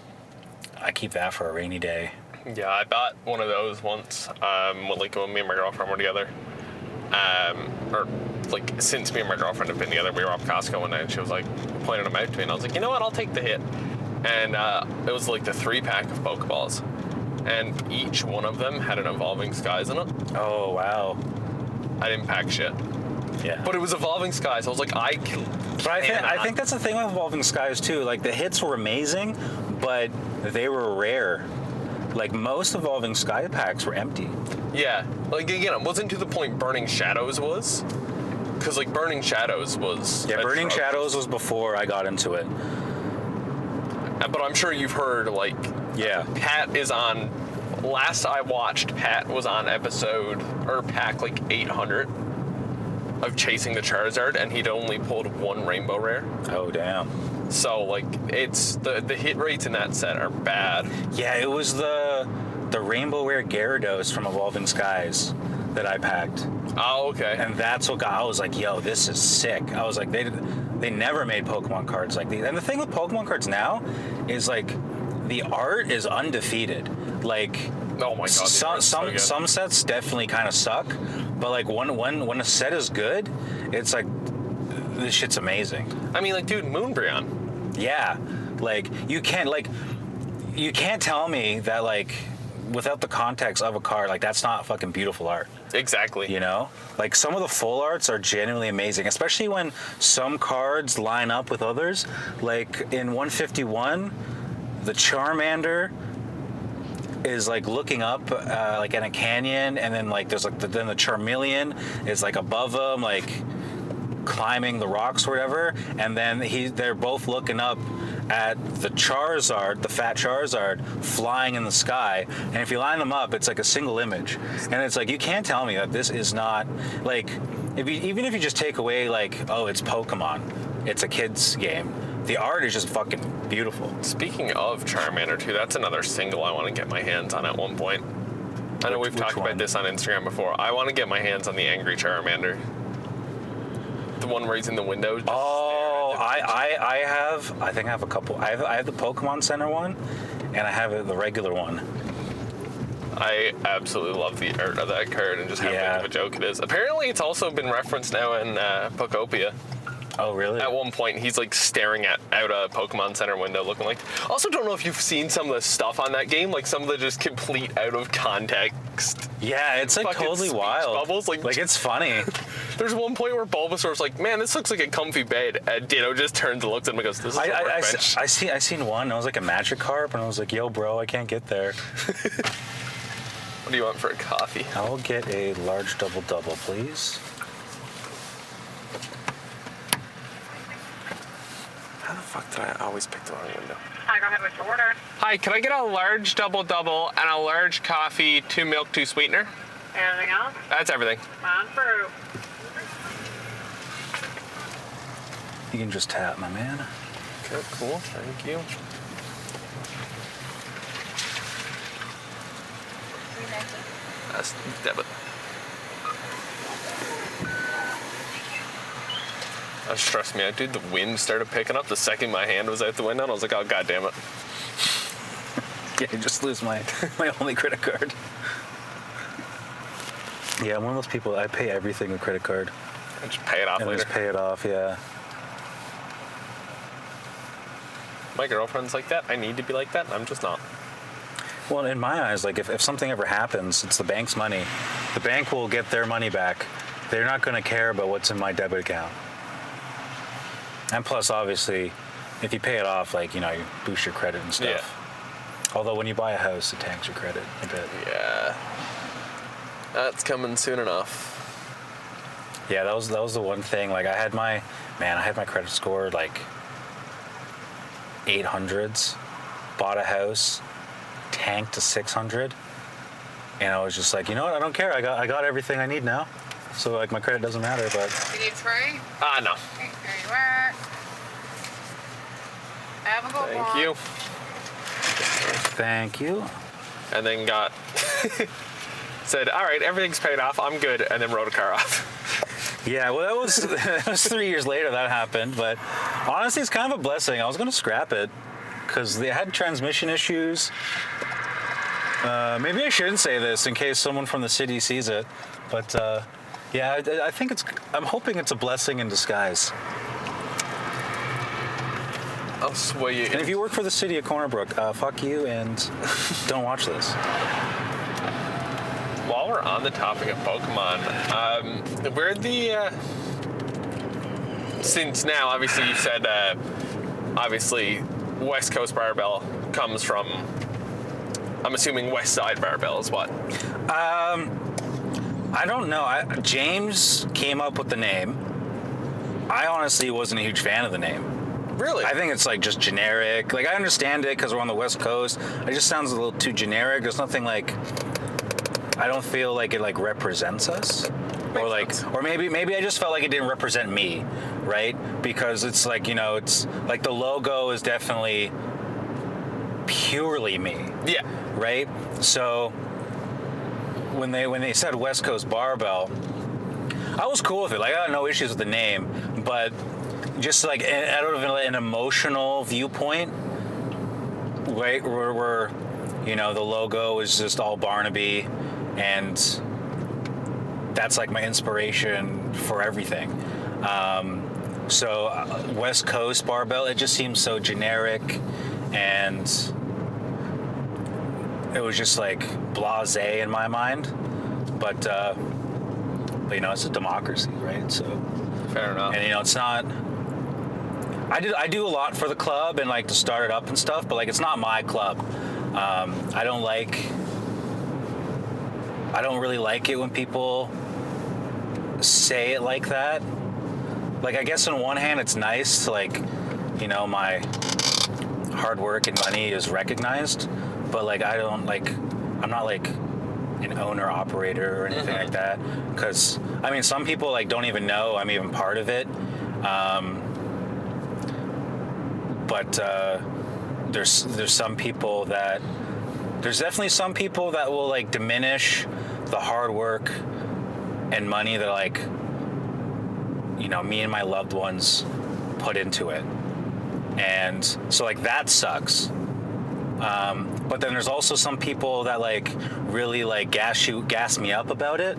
[SPEAKER 2] I keep that for a rainy day.
[SPEAKER 1] Yeah, I bought one of those once, when me and my girlfriend were together. Or like since me and my girlfriend have been together, we were up Costco one night and she was like pointing them out to me and I was like, you know what, I'll take the hit. And it was like the 3-pack of Pokeballs. And each one of them had an Evolving Skies in it.
[SPEAKER 2] Oh, wow.
[SPEAKER 1] I didn't pack shit.
[SPEAKER 2] Yeah.
[SPEAKER 1] But it was Evolving Skies. I was like, I
[SPEAKER 2] think that's the thing with Evolving Skies too. Like the hits were amazing, but they were rare. Like, most Evolving Sky packs were empty.
[SPEAKER 1] Yeah. Like, again, it wasn't to the point Burning Shadows was. Because, like, Burning Shadows was...
[SPEAKER 2] Yeah, Burning Shadows was before I got into it.
[SPEAKER 1] But I'm sure you've heard, like...
[SPEAKER 2] Yeah.
[SPEAKER 1] Pat is on... Last I watched, Pat was on pack, like, 800 of Chasing the Charizard, and he'd only pulled one Rainbow Rare.
[SPEAKER 2] Oh, damn.
[SPEAKER 1] So, like, it's... The hit rates in that set are bad.
[SPEAKER 2] Yeah, it was the Rainbow Rare Gyarados from Evolving Skies that I packed.
[SPEAKER 1] Oh, okay.
[SPEAKER 2] And that's what I was like, yo, this is sick. I was like, they never made Pokemon cards like these. And the thing with Pokemon cards now is, like, the art is undefeated. Like,
[SPEAKER 1] oh my God,
[SPEAKER 2] some sets definitely kind of suck, but like when a set is good, it's like, this shit's amazing.
[SPEAKER 1] I mean, like, dude, Moonbryon.
[SPEAKER 2] Yeah, like you can't tell me that, like, without the context of a card, like, that's not fucking beautiful art.
[SPEAKER 1] Exactly.
[SPEAKER 2] You know, like, some of the full arts are genuinely amazing, especially when some cards line up with others. Like in 151, the Charmander is like looking up like in a canyon, and then like there's like then the Charmeleon is like above him, like climbing the rocks or whatever, and then they're both looking up at the Charizard, the fat Charizard, flying in the sky. And if you line them up, it's like a single image. And it's like, you can't tell me that this is not, like, even if you just take away, like, oh, it's Pokemon, it's a kid's game, the art is just fucking beautiful.
[SPEAKER 1] Speaking of Charmander, too, that's another single I want to get my hands on at one point. I know we've talked about this on Instagram before. I want to get my hands on the Angry Charmander. The one where he's in the window.
[SPEAKER 2] Oh, I think I have a couple. I have the Pokemon Center one, and I have the regular one.
[SPEAKER 1] I absolutely love the art of that card and just how big of a joke it is. Apparently, it's also been referenced now in Pokopia.
[SPEAKER 2] Oh, really?
[SPEAKER 1] At one point, he's like staring out a Pokemon Center window looking like... Also, don't know if you've seen some of the stuff on that game, like some of the just complete out of context.
[SPEAKER 2] Yeah, it's like totally wild.
[SPEAKER 1] Bubbles. Like
[SPEAKER 2] it's funny.
[SPEAKER 1] There's one point where Bulbasaur's like, man, this looks like a comfy bed. And Ditto just turns and looks at him and goes, this is a workbench.
[SPEAKER 2] I seen one, it was like a Magikarp, and I was like, yo, bro, I can't get there.
[SPEAKER 1] What do you want for a coffee?
[SPEAKER 2] I'll get a large double-double, please.
[SPEAKER 1] How the fuck did I always pick the wrong window?
[SPEAKER 3] Hi, go ahead with your order.
[SPEAKER 1] Hi, can I get a large double-double and a large coffee, 2 milk, 2 sweetener?
[SPEAKER 3] Anything else?
[SPEAKER 1] That's everything.
[SPEAKER 3] On through.
[SPEAKER 2] You can just tap, my man.
[SPEAKER 1] Okay, cool. Thank you. That's debit. Trust me, dude, the wind started picking up the second my hand was out the window, and I was like, oh, God damn it.
[SPEAKER 2] Yeah, just lose my only credit card. Yeah, I'm one of those people, I pay everything with credit card.
[SPEAKER 1] I just pay it off
[SPEAKER 2] and
[SPEAKER 1] later.
[SPEAKER 2] Just pay it off, yeah.
[SPEAKER 1] My girlfriend's like that. I need to be like that, and I'm just not.
[SPEAKER 2] Well, in my eyes, like, if something ever happens, it's the bank's money. The bank will get their money back. They're not going to care about what's in my debit account. And plus, obviously, if you pay it off, like, you know, you boost your credit and stuff. Yeah. Although when you buy a house, it tanks your credit a bit.
[SPEAKER 1] Yeah. That's coming soon enough.
[SPEAKER 2] Yeah, that was the one thing. Like, I had my credit score like 800s. Bought a house, tanked to 600, and I was just like, you know what? I don't care. I got everything I need now. So, like, my credit doesn't matter. But
[SPEAKER 3] You need spray?
[SPEAKER 1] No.
[SPEAKER 3] Okay, there you are. Have a good one.
[SPEAKER 1] Thank you.
[SPEAKER 2] Thank you.
[SPEAKER 1] And then got said, all right, everything's paid off. I'm good. And then wrote a car off.
[SPEAKER 2] Yeah, well, that was 3 years later that happened. But honestly, it's kind of a blessing. I was going to scrap it because they had transmission issues. Maybe I shouldn't say this in case someone from the city sees it. But yeah, I think I'm hoping it's a blessing in disguise.
[SPEAKER 1] I'll sway you.
[SPEAKER 2] And if you work for the city of Corner Brook, fuck you and don't watch this.
[SPEAKER 1] While we're on the topic of Pokemon, where the since now obviously you said obviously West Coast Barbell comes from I'm assuming West Side Barbell is what?
[SPEAKER 2] I don't know. James came up with the name. I honestly wasn't a huge fan of the name.
[SPEAKER 1] Really?
[SPEAKER 2] I think it's like just generic. Like I understand it because we're on the West Coast. It just sounds a little too generic. There's nothing like. I don't feel like it like represents us. Or like, or maybe I just felt like it didn't represent me, right? Because it's like, you know, it's like the logo is definitely purely me.
[SPEAKER 1] Yeah.
[SPEAKER 2] Right? So when they said West Coast Barbell, I was cool with it. Like I had no issues with the name, but just like out of an emotional viewpoint, right? Where you know the logo is just all Barnaby, and that's like my inspiration for everything. So West Coast Barbell, it just seems so generic, and it was just like blasé in my mind. But you know, it's a democracy, right? So
[SPEAKER 1] fair enough.
[SPEAKER 2] And you know, it's not. I do a lot for the club and like to start it up and stuff, but like it's not my club. I don't really like it when people say it like that. Like I guess on one hand it's nice to like, you know, my hard work and money is recognized, but like I'm not like an owner operator or anything like that, because I mean some people like don't even know I'm even part of it, but there's some people that there's definitely some people that will like diminish the hard work and money that like, you know, me and my loved ones put into it, and so like that sucks. But then there's also some people that like really like gas me up about it,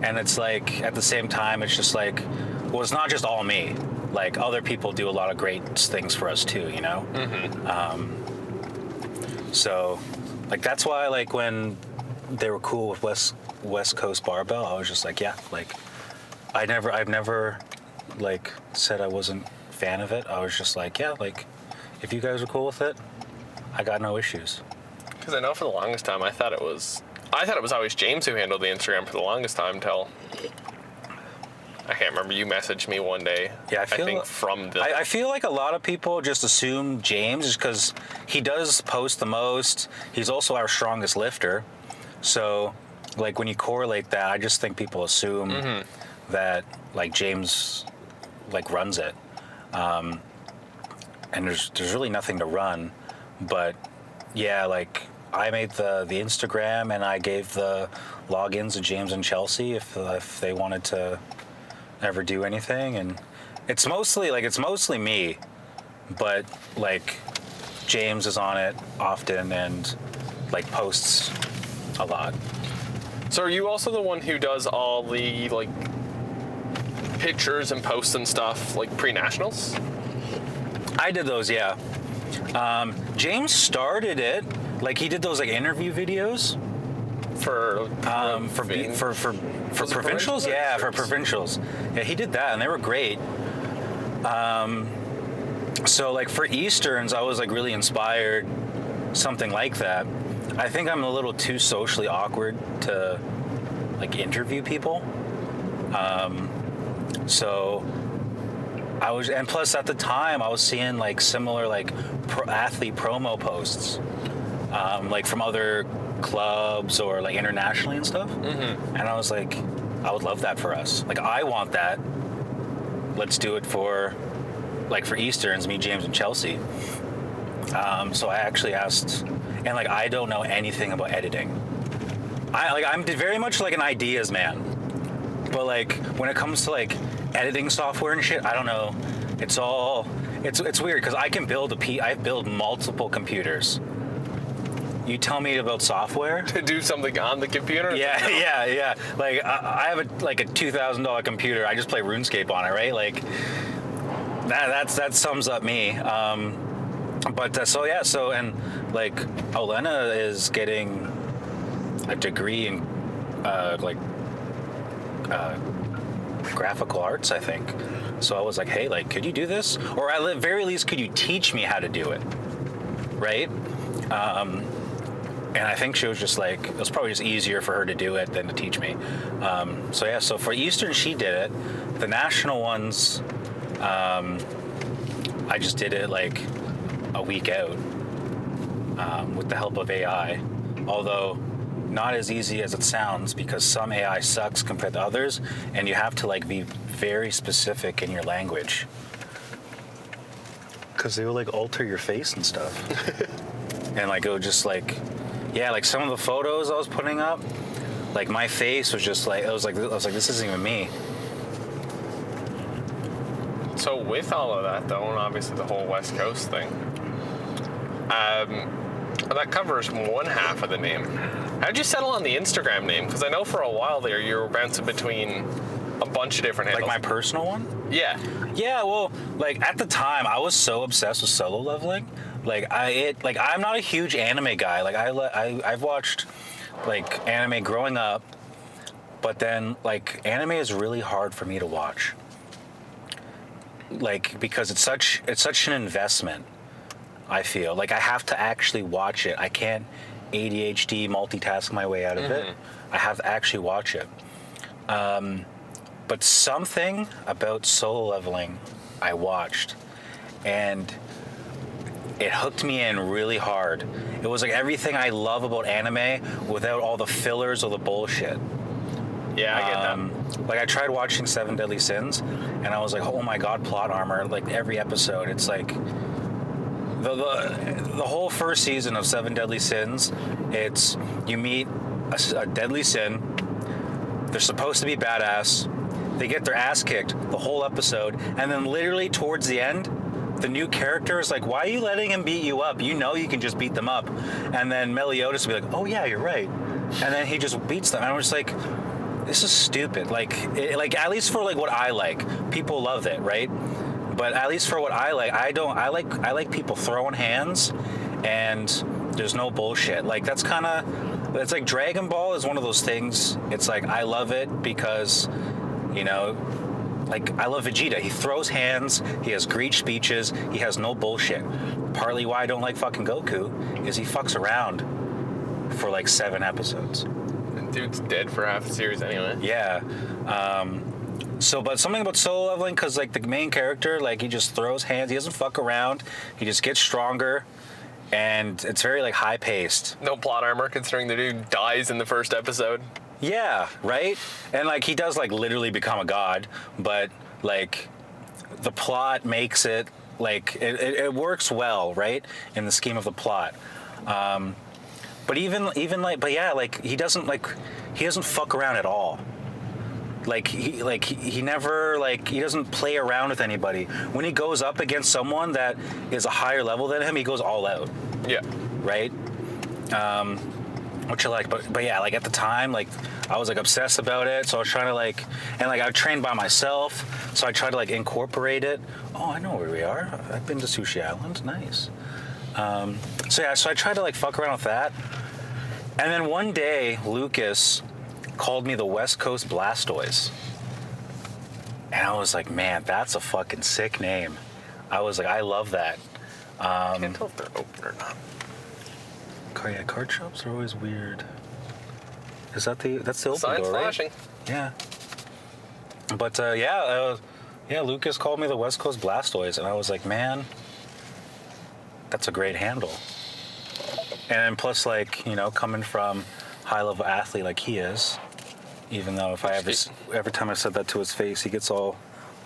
[SPEAKER 2] and it's like at the same time it's just like, well, it's not just all me. Like other people do a lot of great things for us too, you know. So like that's why like when they were cool with West Coast Barbell, I was just like, yeah, like I've never like said I wasn't a fan of it. I was just like, yeah, like if you guys are cool with it, I got no issues.
[SPEAKER 1] Because I know for the longest time I thought it was always James who handled the Instagram for the longest time till I can't remember. You messaged me one day.
[SPEAKER 2] Yeah,
[SPEAKER 1] I think from the.
[SPEAKER 2] I feel like a lot of people just assume James just because he does post the most. He's also our strongest lifter, so like when you correlate that, I just think people assume that like James like runs it, and there's really nothing to run, but yeah, like I made the Instagram and I gave the logins to James and Chelsea if they wanted to ever do anything, and it's mostly me, but like James is on it often and like posts a lot.
[SPEAKER 1] So are you also the one who does all the like pictures and posts and stuff like pre-nationals?
[SPEAKER 2] I did those, yeah. James started it, like he did those like interview videos
[SPEAKER 1] For
[SPEAKER 2] provincials, yeah, for provincials. Yeah, he did that, and they were great. So like for Easterns, I was like really inspired, something like that. I think I'm a little too socially awkward to like interview people. So I was, and plus at the time I was seeing like similar like athlete promo posts, like from other clubs or like internationally and stuff. And I was like, I would love that for us. Like I want that. Let's do it for Easterns, me, James, and Chelsea. So I actually asked, and like I don't know anything about editing. I'm very much like an ideas man, but like when it comes to like editing software and shit, I don't know. It's weird because I can I build multiple computers. You tell me about software
[SPEAKER 1] To do something on the computer?
[SPEAKER 2] Yeah. Like I have a $2,000 computer. I just play RuneScape on it, right? Like that sums up me. So and like Olena is getting a degree in graphical arts, I think. So I was like, hey, like, could you do this? Or at the very least, could you teach me how to do it? Right? And I think she was just like, it was probably just easier for her to do it than to teach me. So for Eastern, she did it. The national ones, I just did it like a week out with the help of AI. Although not as easy as it sounds, because some AI sucks compared to others, and you have to like be very specific in your language. Because they will like alter your face and stuff. And like it would just like, yeah, like some of the photos I was putting up, like my face was just like, I was like, this isn't even me.
[SPEAKER 1] So with all of that, though, and obviously the whole West Coast thing, that covers one half of the name. How'd you settle on the Instagram name? Because I know for a while there you were bouncing between a bunch of different handles.
[SPEAKER 2] Like my personal one?
[SPEAKER 1] Yeah.
[SPEAKER 2] Yeah, well, like at the time I was so obsessed with solo leveling. I'm not a huge anime guy. Like I've watched like anime growing up, but then like anime is really hard for me to watch. Like because it's such an investment. I feel like I have to actually watch it. I can't ADHD multitask my way out of it. I have to actually watch it. But something about solo leveling I watched, and it hooked me in really hard. It was like everything I love about anime without all the fillers or the bullshit.
[SPEAKER 1] Yeah, I get that.
[SPEAKER 2] Like I tried watching 7 Deadly Sins, and I was like, oh my god, plot armor. Like every episode, it's like the whole first season of 7 Deadly Sins. It's you meet a deadly sin. They're supposed to be badass. They get their ass kicked the whole episode, and then literally towards the end, the new character is like, why are you letting him beat you up? You know you can just beat them up. And then Meliodas will be like, oh yeah, you're right. And then he just beats them. And I'm just like, this is stupid. Like at least for like what I like, people love it, right? But at least for what I like, I like people throwing hands, and there's no bullshit. Like it's like Dragon Ball is one of those things. It's like I love it because, you know, like I love Vegeta. He throws hands. He has great speeches. He has no bullshit. Partly why I don't like fucking Goku is he fucks around for like 7 episodes.
[SPEAKER 1] And dude's dead for half the series anyway.
[SPEAKER 2] Yeah. But something about solo leveling, because like the main character, like he just throws hands. He doesn't fuck around. He just gets stronger, and it's very like high paced.
[SPEAKER 1] No plot armor, considering the dude dies in the first episode.
[SPEAKER 2] Yeah, right? And like he does like literally become a god, but like the plot makes it like it works well, right? In the scheme of the plot. But he doesn't fuck around at all. He never he doesn't play around with anybody. When he goes up against someone that is a higher level than him, he goes all out.
[SPEAKER 1] Yeah.
[SPEAKER 2] Right? Which I like, but yeah, like at the time, like I was like obsessed about it, so I was trying to I trained by myself, so I tried to like incorporate it. Oh, I know where we are. I've been to Sushi Island. Nice. So I tried to like fuck around with that, and then one day Lucas called me the West Coast Blastoise, and I was like, man, that's a fucking sick name. I was like, I love that.
[SPEAKER 1] Can't tell if they're open or not.
[SPEAKER 2] Card shops are always weird. Is that that's the open
[SPEAKER 1] Signs
[SPEAKER 2] door,
[SPEAKER 1] flashing.
[SPEAKER 2] Right? Yeah. But Lucas called me the West Coast Blastoise, and I was like, man, that's a great handle. And plus, like, you know, coming from high-level athlete like he is, even though every time I said that to his face, he gets all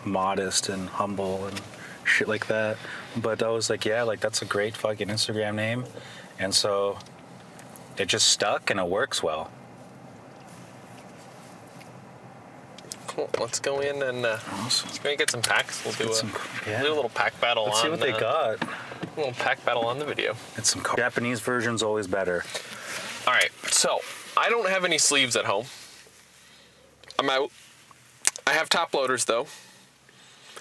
[SPEAKER 2] modest and humble and shit like that. But I was like, yeah, like that's a great fucking Instagram name. And so it just stuck, and it works well.
[SPEAKER 1] Cool. Let's go in and
[SPEAKER 2] Awesome.
[SPEAKER 1] let's go get some packs. We'll do a little pack battle.
[SPEAKER 2] Let's see what they got.
[SPEAKER 1] A little pack battle on the video.
[SPEAKER 2] It's some Japanese version's always better.
[SPEAKER 1] All right. So I don't have any sleeves at home. I'm out. I have top loaders though.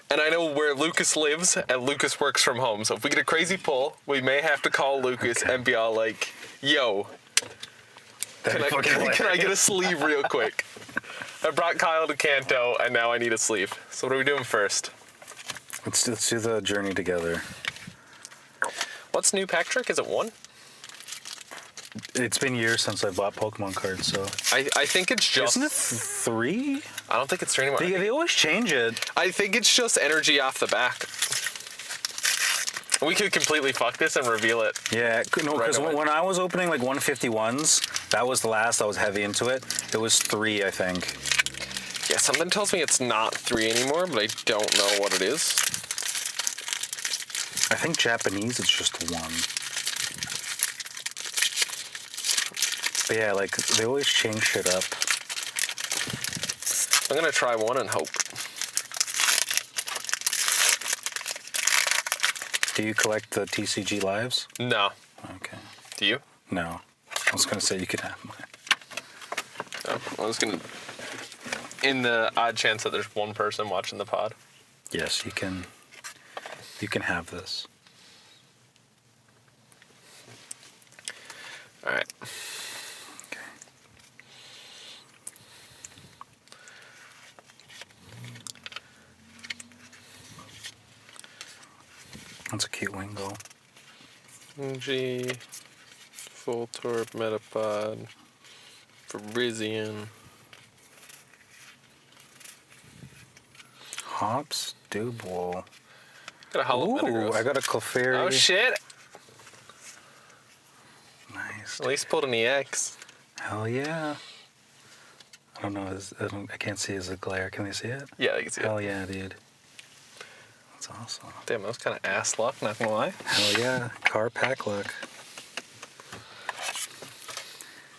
[SPEAKER 1] And I know where Lucas lives, and Lucas works from home. So if we get a crazy pull, we may have to call Lucas and be all like, yo, can I get a sleeve real quick? I brought Kyle to Kanto, and now I need a sleeve. So what are we doing first?
[SPEAKER 2] Let's do the journey together.
[SPEAKER 1] What's new pack trick? Is it 1?
[SPEAKER 2] it's been years since I bought Pokemon cards, so.
[SPEAKER 1] I think it's just...
[SPEAKER 2] Isn't it 3?
[SPEAKER 1] I don't think it's 3 anymore.
[SPEAKER 2] They always change it.
[SPEAKER 1] I think it's just energy off the back. We could completely fuck this and reveal it.
[SPEAKER 2] Yeah, no, because
[SPEAKER 1] Right away.
[SPEAKER 2] when I was opening like 151s, that was the last I was heavy into it. It was 3, I think.
[SPEAKER 1] Yeah, something tells me it's not 3 anymore, but I don't know what it is.
[SPEAKER 2] I think Japanese it's just 1. But yeah, like they always change shit up.
[SPEAKER 1] I'm gonna try one and hope.
[SPEAKER 2] Do you collect the TCG lives?
[SPEAKER 1] No.
[SPEAKER 2] Okay.
[SPEAKER 1] Do you?
[SPEAKER 2] No. I was gonna say you could have mine.
[SPEAKER 1] No. I was gonna... In the odd chance that there's one person watching the pod.
[SPEAKER 2] Yes, you can. You can have this.
[SPEAKER 1] All right.
[SPEAKER 2] Okay. That's a cute Wingull.
[SPEAKER 1] G, Voltorb, Metapod, Virizion.
[SPEAKER 2] Hops, Dubwool.
[SPEAKER 1] Got a hollow
[SPEAKER 2] Ooh,
[SPEAKER 1] Metagross.
[SPEAKER 2] I got a Clefairy.
[SPEAKER 1] Oh shit!
[SPEAKER 2] Nice.
[SPEAKER 1] At least pulled an EX.
[SPEAKER 2] Hell yeah. I don't know. I can't see as a glare. Can they see it?
[SPEAKER 1] Yeah, I can see
[SPEAKER 2] Hell
[SPEAKER 1] it.
[SPEAKER 2] yeah, dude. That's awesome.
[SPEAKER 1] Damn, that was kind of ass luck, not gonna lie.
[SPEAKER 2] Hell yeah. Car pack luck.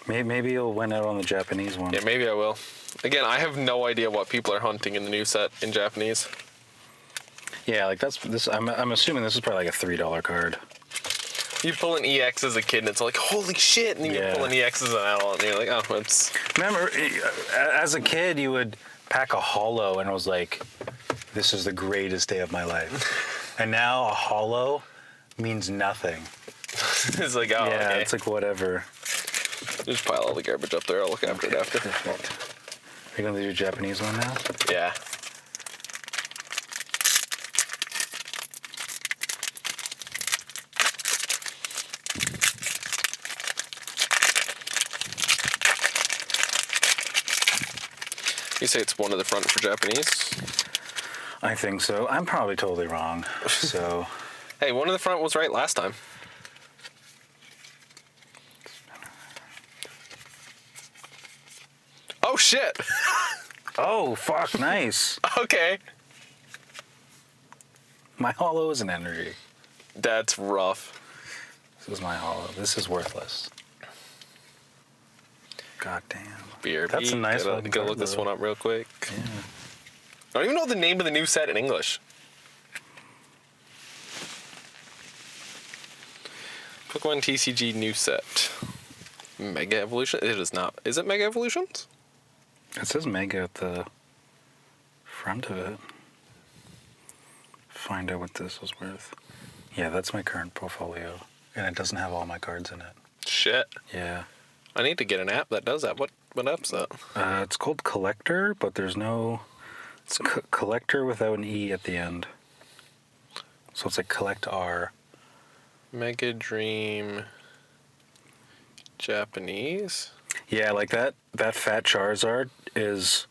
[SPEAKER 2] Maybe you'll win out on the Japanese one.
[SPEAKER 1] Yeah, maybe I will. Again, I have no idea what people are hunting in the new set in Japanese.
[SPEAKER 2] Yeah, like that's this. I'm assuming this is probably like a $3 card.
[SPEAKER 1] You pull an EX as a kid and it's like, holy shit, and then
[SPEAKER 2] Yeah.
[SPEAKER 1] you pull an EX as an adult and you're like, oh, it's...
[SPEAKER 2] Remember, as a kid, you would pack a holo and it was like, this is the greatest day of my life. And now a holo means nothing.
[SPEAKER 1] It's like, oh,
[SPEAKER 2] Yeah,
[SPEAKER 1] okay.
[SPEAKER 2] it's like whatever.
[SPEAKER 1] Just pile all the garbage up there. I'll look after it after.
[SPEAKER 2] Perfect. Are you gonna do Japanese one now?
[SPEAKER 1] Yeah. You say it's one to the front for Japanese?
[SPEAKER 2] I think so. I'm probably totally wrong. So,
[SPEAKER 1] Hey, one to the front was right last time. Oh, shit.
[SPEAKER 2] oh fuck, nice.
[SPEAKER 1] Okay.
[SPEAKER 2] My holo is an energy.
[SPEAKER 1] That's rough.
[SPEAKER 2] This is my holo. This is worthless. God damn.
[SPEAKER 1] BRB.
[SPEAKER 2] That's a nice
[SPEAKER 1] Gotta
[SPEAKER 2] looking
[SPEAKER 1] go
[SPEAKER 2] card,
[SPEAKER 1] look this
[SPEAKER 2] though.
[SPEAKER 1] one up real quick.
[SPEAKER 2] Yeah.
[SPEAKER 1] I don't even know the name of the new set in English. Pokemon TCG new set. Mega Evolution? It is not. Is it Mega Evolutions?
[SPEAKER 2] It says Mega at the front of it. Find out what this was worth. Yeah, that's my current portfolio. And it doesn't have all my cards in it.
[SPEAKER 1] Shit.
[SPEAKER 2] Yeah.
[SPEAKER 1] I need to get an app that does that. What app's that?
[SPEAKER 2] It's called Collector, but there's no... It's Collector without an E at the end. So it's like Collect R.
[SPEAKER 1] Mega Dream Japanese?
[SPEAKER 2] Yeah, like that fat Charizard is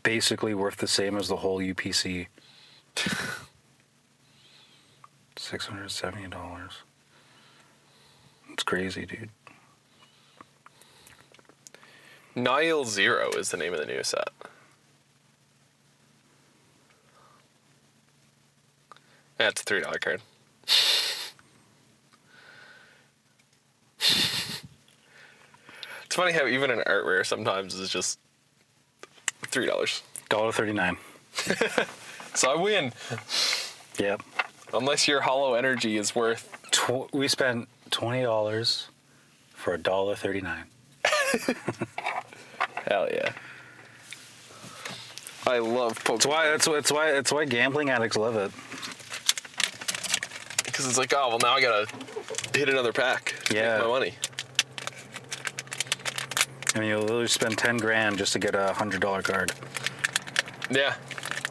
[SPEAKER 2] basically worth the same as the whole UPC. $670. It's crazy, dude.
[SPEAKER 1] Nile Zero is the name of the new set. That's a $3 card. It's funny how even an art rare sometimes is just $3.
[SPEAKER 2] $1.39.
[SPEAKER 1] So I win.
[SPEAKER 2] Yep.
[SPEAKER 1] Unless your hollow energy is worth...
[SPEAKER 2] We spent $20 for $1.39.
[SPEAKER 1] Hell yeah. I love Pokemon.
[SPEAKER 2] That's why gambling addicts love it.
[SPEAKER 1] Because it's like, oh, well, now I gotta hit another pack to
[SPEAKER 2] Yeah.
[SPEAKER 1] make my money.
[SPEAKER 2] I mean, you'll literally spend 10 grand just to get a $100 card.
[SPEAKER 1] Yeah.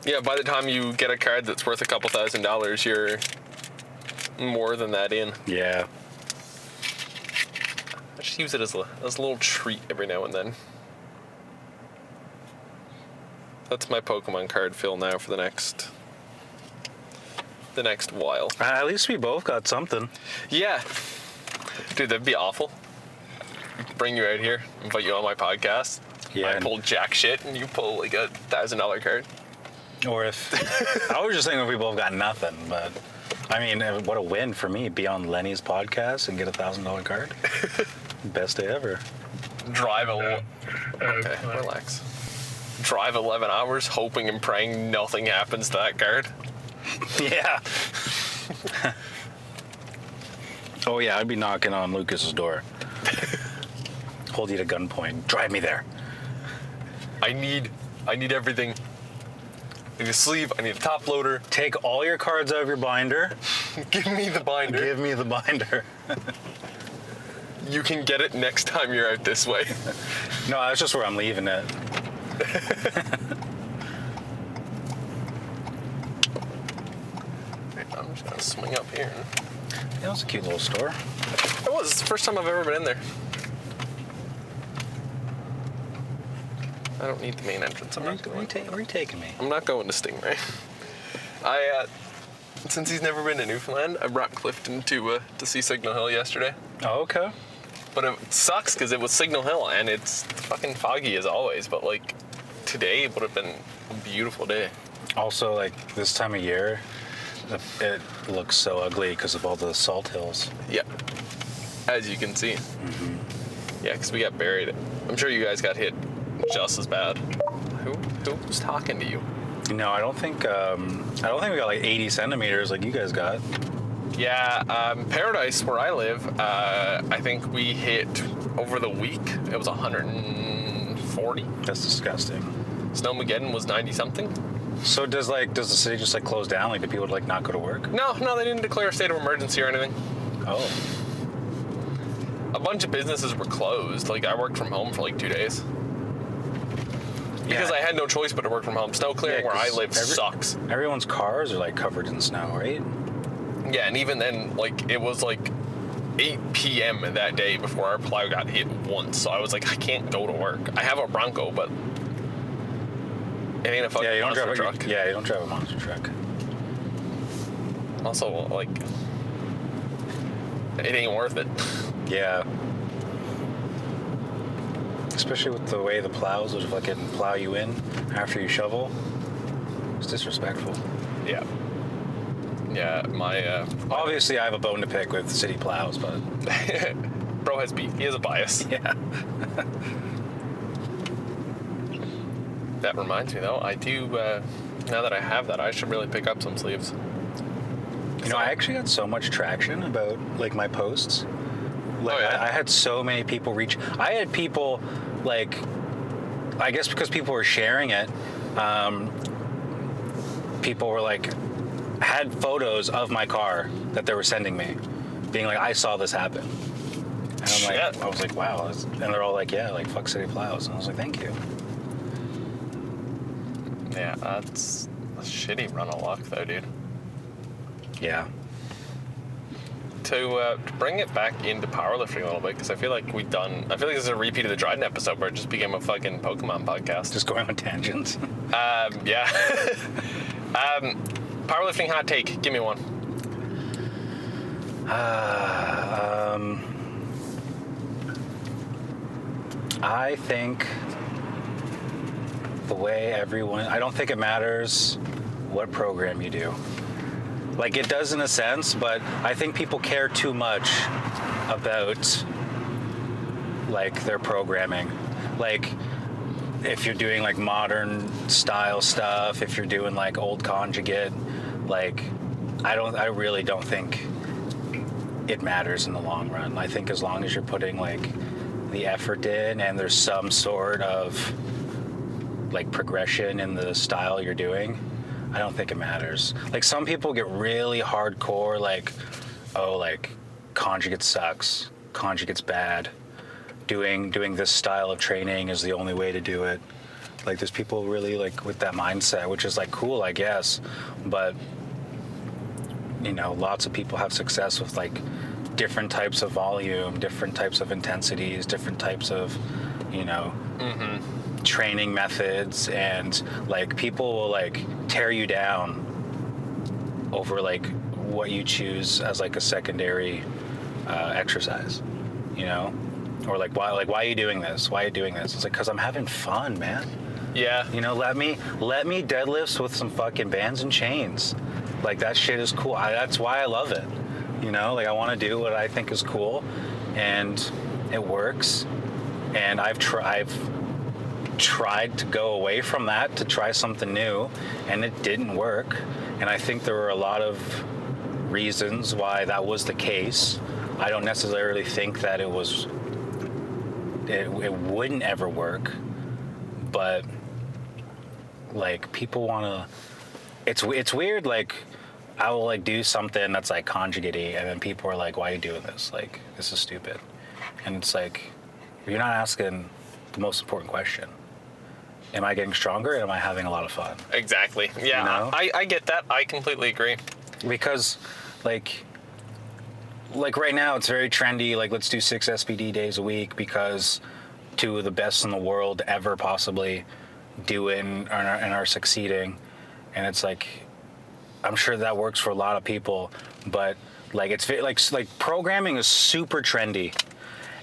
[SPEAKER 1] Yeah, by the time you get a card that's worth a couple $1,000s, you're more than that in.
[SPEAKER 2] Yeah.
[SPEAKER 1] I just use it as a little treat every now and then. That's my Pokemon card fill now for the next while.
[SPEAKER 2] At least we both got something.
[SPEAKER 1] Yeah. Dude, that'd be awful. Bring you out here, invite you on my podcast.
[SPEAKER 2] Yeah.
[SPEAKER 1] I pull jack shit and you pull like a $1,000 card.
[SPEAKER 2] Or if I was just thinking if we both got nothing, but I mean, what a win for me. Be on Lenny's podcast and get a $1,000 card. Best day ever.
[SPEAKER 1] Okay, relax. Drive 11 hours hoping and praying nothing happens to that card.
[SPEAKER 2] Yeah. Oh yeah, I'd be knocking on Lucas's door. Hold you to gunpoint. Drive me there.
[SPEAKER 1] I need everything. I need a sleeve, I need a top loader.
[SPEAKER 2] Take all your cards out of your binder.
[SPEAKER 1] Give me the binder.
[SPEAKER 2] Give me the binder.
[SPEAKER 1] You can get it next time you're out this way.
[SPEAKER 2] No, that's just where I'm leaving it.
[SPEAKER 1] I'm just gonna swing up here.
[SPEAKER 2] That was a cute little store.
[SPEAKER 1] It was. It's the first time I've ever been in there. I don't need the main entrance.
[SPEAKER 2] Where are you taking me?
[SPEAKER 1] I'm not going to Stingray. Since he's never been to Newfoundland, I brought Clifton to see Signal Hill yesterday.
[SPEAKER 2] Oh, okay.
[SPEAKER 1] But it sucks because it was Signal Hill and it's fucking foggy as always. But like today would have been a beautiful day.
[SPEAKER 2] Also, like this time of year, it looks so ugly because of all the salt hills.
[SPEAKER 1] Yeah, as you can see. Mm-hmm. Yeah, because we got buried. I'm sure you guys got hit just as bad. Who was talking to you?
[SPEAKER 2] No, I don't think we got like 80 centimeters like you guys got.
[SPEAKER 1] Yeah, Paradise, where I live, I think we hit over the week. It was 140.
[SPEAKER 2] That's disgusting.
[SPEAKER 1] Snowmageddon was 90 something.
[SPEAKER 2] So does the city just like close down? Like, do people like not go to work?
[SPEAKER 1] No, they didn't declare a state of emergency or anything.
[SPEAKER 2] Oh.
[SPEAKER 1] A bunch of businesses were closed. Like, I worked from home for like 2 days. Because I had no choice but to work from home. Snow clearing where I live sucks.
[SPEAKER 2] Everyone's cars are like covered in snow, right?
[SPEAKER 1] Yeah, and even then, like, it was like 8 p.m. that day before our plow got hit once. So I was like, I can't go to work. I have a Bronco, but it ain't a fucking monster truck.
[SPEAKER 2] Yeah, you don't drive a monster truck.
[SPEAKER 1] Also, like, it ain't worth it.
[SPEAKER 2] Yeah. Especially with the way the plows would fucking plow you in after you shovel. It's disrespectful.
[SPEAKER 1] Yeah. Yeah, my...
[SPEAKER 2] Obviously, I have a bone to pick with city plows, but...
[SPEAKER 1] Bro has beef. He has a bias.
[SPEAKER 2] Yeah.
[SPEAKER 1] That reminds me, though, I do... now that I have that, I should really pick up some sleeves.
[SPEAKER 2] You know, I actually got so much traction about, like, my posts. Like, I had so many people reach... I had people, like... I guess because people were sharing it, people were, like... had photos of my car that they were sending me, being like, I saw this happen. And I'm like, I was like, wow. And they're all like, yeah, like, fuck city plows. And I was like, thank you.
[SPEAKER 1] Yeah, that's a shitty run of luck, though, dude.
[SPEAKER 2] Yeah.
[SPEAKER 1] To bring it back into powerlifting a little bit, because I feel like this is a repeat of the Dryden episode where it just became a fucking Pokemon podcast.
[SPEAKER 2] Just going on tangents.
[SPEAKER 1] Yeah. Powerlifting hot take. Give me one.
[SPEAKER 2] I think the way I don't think it matters what program you do. Like, it does in a sense, but I think people care too much about, like, their programming. Like, if you're doing, like, modern style stuff, if you're doing, like, old conjugate, like, I really don't think it matters in the long run. I think as long as you're putting, like, the effort in and there's some sort of, like, progression in the style you're doing, I don't think it matters. Like, some people get really hardcore, like, oh, like, conjugate sucks, conjugate's bad, doing this style of training is the only way to do it. Like, there's people really, like, with that mindset, which is, like, cool, I guess, but, you know, lots of people have success with, like, different types of volume, different types of intensities, different types of, you know, training methods, and like people will like tear you down over like what you choose as like a secondary exercise, you know, or like why are you doing this? Why are you doing this? It's like, because I'm having fun, man.
[SPEAKER 1] Yeah.
[SPEAKER 2] You know, let me deadlifts with some fucking bands and chains. Like that shit is cool. That's why I love it. You know, like I want to do what I think is cool, and it works. And I've tried to go away from that to try something new, and it didn't work. And I think there were a lot of reasons why that was the case. I don't necessarily think that it wouldn't ever work, but like people want to. It's weird. Like I will like do something that's like conjugating, and then people are like, "Why are you doing this? Like this is stupid." And it's like, you're not asking the most important question. Am I getting stronger, and am I having a lot of fun?
[SPEAKER 1] Exactly. Yeah,
[SPEAKER 2] You know?
[SPEAKER 1] I get that. I completely agree.
[SPEAKER 2] Because like right now it's very trendy. Like let's do 6 SBD days a week because 2 of the best in the world ever possibly do it and are succeeding. And it's like, I'm sure that works for a lot of people, but like it's like programming is super trendy,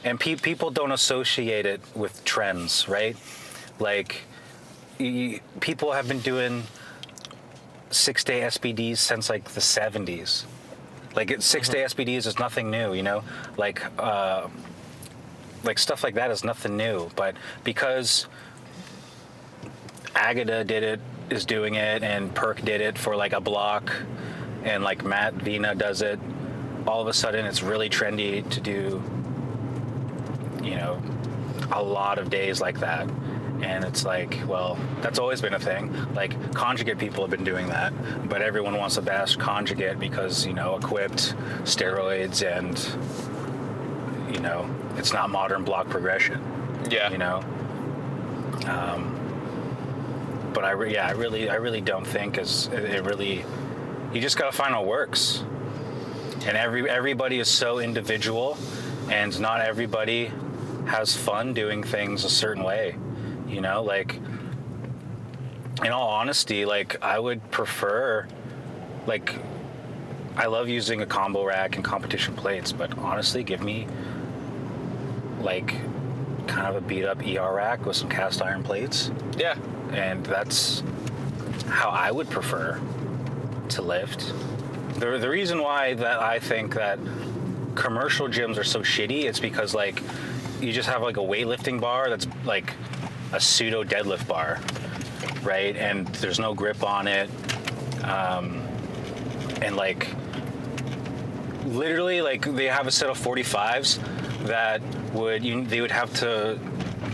[SPEAKER 2] and people don't associate it with trends, right? Like people have been doing 6-day SBDs since like the 70s. Like 6-day SBDs is nothing new, you know? Like stuff like that is nothing new, but because Agata is doing it, and Perk did it for like a block, and like Matt Vina does it, all of a sudden it's really trendy to do, you know, a lot of days like that. And it's like, well, that's always been a thing. Like conjugate people have been doing that, but everyone wants to bash conjugate because, you know, equipped, steroids, and, you know, it's not modern block progression.
[SPEAKER 1] Yeah.
[SPEAKER 2] You know? But I really don't think it really. You just gotta find what works, and everybody is so individual, and not everybody has fun doing things a certain way. You know, like in all honesty, like I would prefer, like I love using a combo rack and competition plates, but honestly, give me like kind of a beat up ER rack with some cast iron plates.
[SPEAKER 1] Yeah.
[SPEAKER 2] And that's how I would prefer to lift. The reason why that I think that commercial gyms are so shitty, it's because like you just have like a weightlifting bar that's like a pseudo deadlift bar, right? And there's no grip on it, and like literally like they have a set of 45s that they would have to,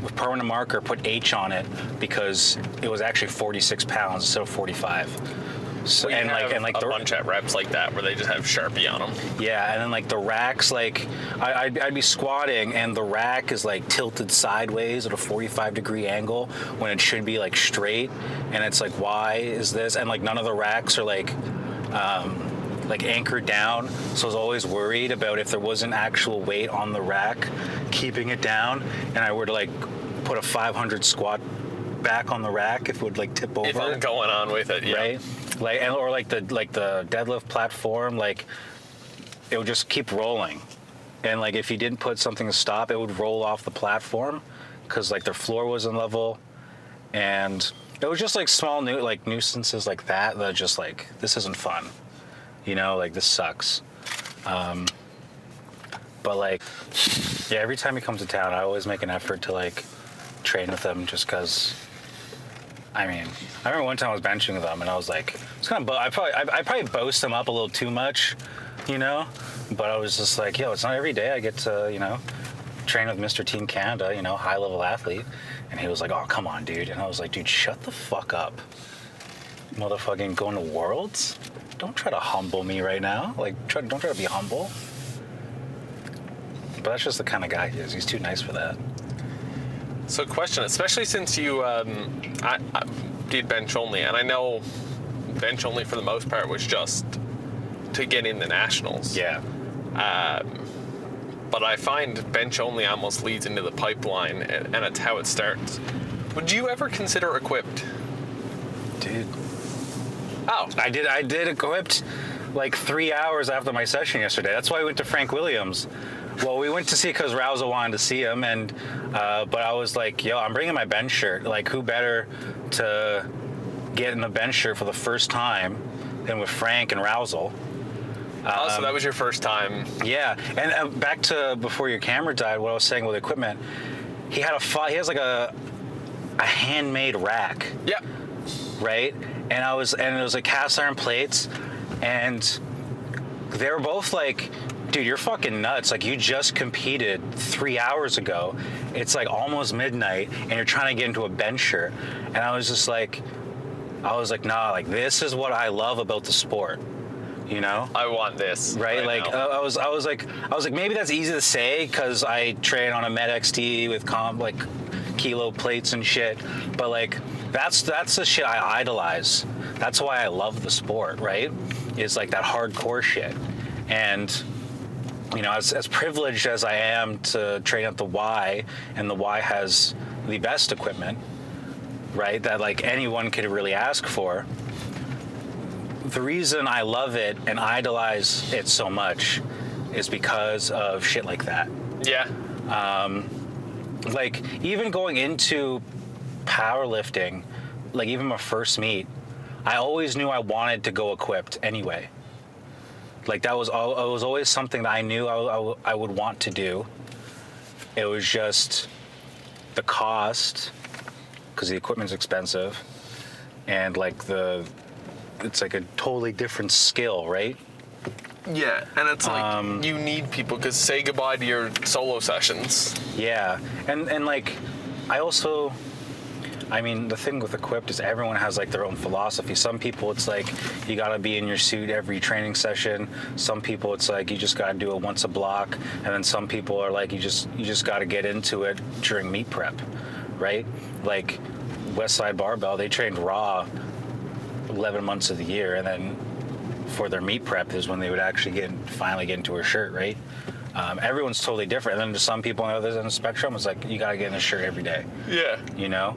[SPEAKER 2] with permanent marker, put H on it because it was actually 46 pounds instead of 45. So,
[SPEAKER 1] we have a bunch of reps like that where they just have Sharpie on them.
[SPEAKER 2] Yeah, and then like the racks, like I'd be squatting and the rack is like tilted sideways at a 45-degree angle when it should be like straight, and it's like, why is this? And like none of the racks are like anchored down, so I was always worried about if there wasn't actual weight on the rack keeping it down, and I were to like put a 500 squat back on the rack, if it would like tip over.
[SPEAKER 1] If I'm going on with it, yeah.
[SPEAKER 2] Right? Like, or like the deadlift platform, like it would just keep rolling, and like if you didn't put something to stop, it would roll off the platform because like their floor wasn't level, and it was just like small nuisances like that just like, this isn't fun. You know, like this sucks. But like, yeah, every time he comes to town, I always make an effort to like train with him, just because. I mean, I remember one time I was benching with him, and I was like, it's kind of. I probably boast him up a little too much, you know. But I was just like, yo, it's not every day I get to, you know, train with Mr. Team Canada, you know, high level athlete. And he was like, oh, come on, dude. And I was like, dude, shut the fuck up. Motherfucking going to Worlds? Don't try to humble me right now. Like, don't try to be humble. But that's just the kind of guy he is. He's too nice for that.
[SPEAKER 1] So question, especially since you I did bench only, and I know bench only for the most part was just to get in the nationals.
[SPEAKER 2] Yeah.
[SPEAKER 1] But I find bench only almost leads into the pipeline, and it's how it starts. Would you ever consider equipped?
[SPEAKER 2] Dude.
[SPEAKER 1] Oh,
[SPEAKER 2] I did equipped like 3 hours after my session yesterday. That's why we went to Frank Williams. Well, we went to see because Raoul wanted to see him, and but I was like, yo, I'm bringing my bench shirt. Like, who better to get in the bench shirt for the first time than with Frank and Raoul?
[SPEAKER 1] so that was your first time.
[SPEAKER 2] Yeah, and back to before your camera died, what I was saying with equipment, he has like a handmade rack.
[SPEAKER 1] Yep.
[SPEAKER 2] Right? And it was like cast iron plates, and they were both like, dude, you're fucking nuts. Like, you just competed 3 hours ago. It's like almost midnight, and you're trying to get into a bench shirt. And I was like, nah, like, this is what I love about the sport. You know?
[SPEAKER 1] I want this.
[SPEAKER 2] Right? Like,
[SPEAKER 1] now.
[SPEAKER 2] I was like, maybe that's easy to say because I train on a Med XT with like kilo plates and shit. But like, that's the shit I idolize. That's why I love the sport, right? Is like that hardcore shit. And, you know, as privileged as I am to train at the Y, and the Y has the best equipment, right? That like anyone could really ask for. The reason I love it and idolize it so much is because of shit like that.
[SPEAKER 1] Yeah.
[SPEAKER 2] Like, even going into powerlifting, like even my first meet, I always knew I wanted to go equipped anyway. Like, that was always something that I knew I would want to do. It was just the cost, because the equipment's expensive, and like it's like a totally different skill, right?
[SPEAKER 1] Yeah, and it's like you need people, because say goodbye to your solo sessions.
[SPEAKER 2] Yeah, and like, I mean, the thing with equipped is everyone has like their own philosophy. Some people it's like you gotta be in your suit every training session. Some people it's like you just gotta do it once a block, and then some people are like you just gotta get into it during meet prep, right? Like Westside Barbell, they trained raw 11 months of the year, and then for their meet prep is when they would actually finally get into a shirt, right? Everyone's totally different. And then to some people on the other end of the spectrum, it's like you gotta get in a shirt every day.
[SPEAKER 1] Yeah.
[SPEAKER 2] You know?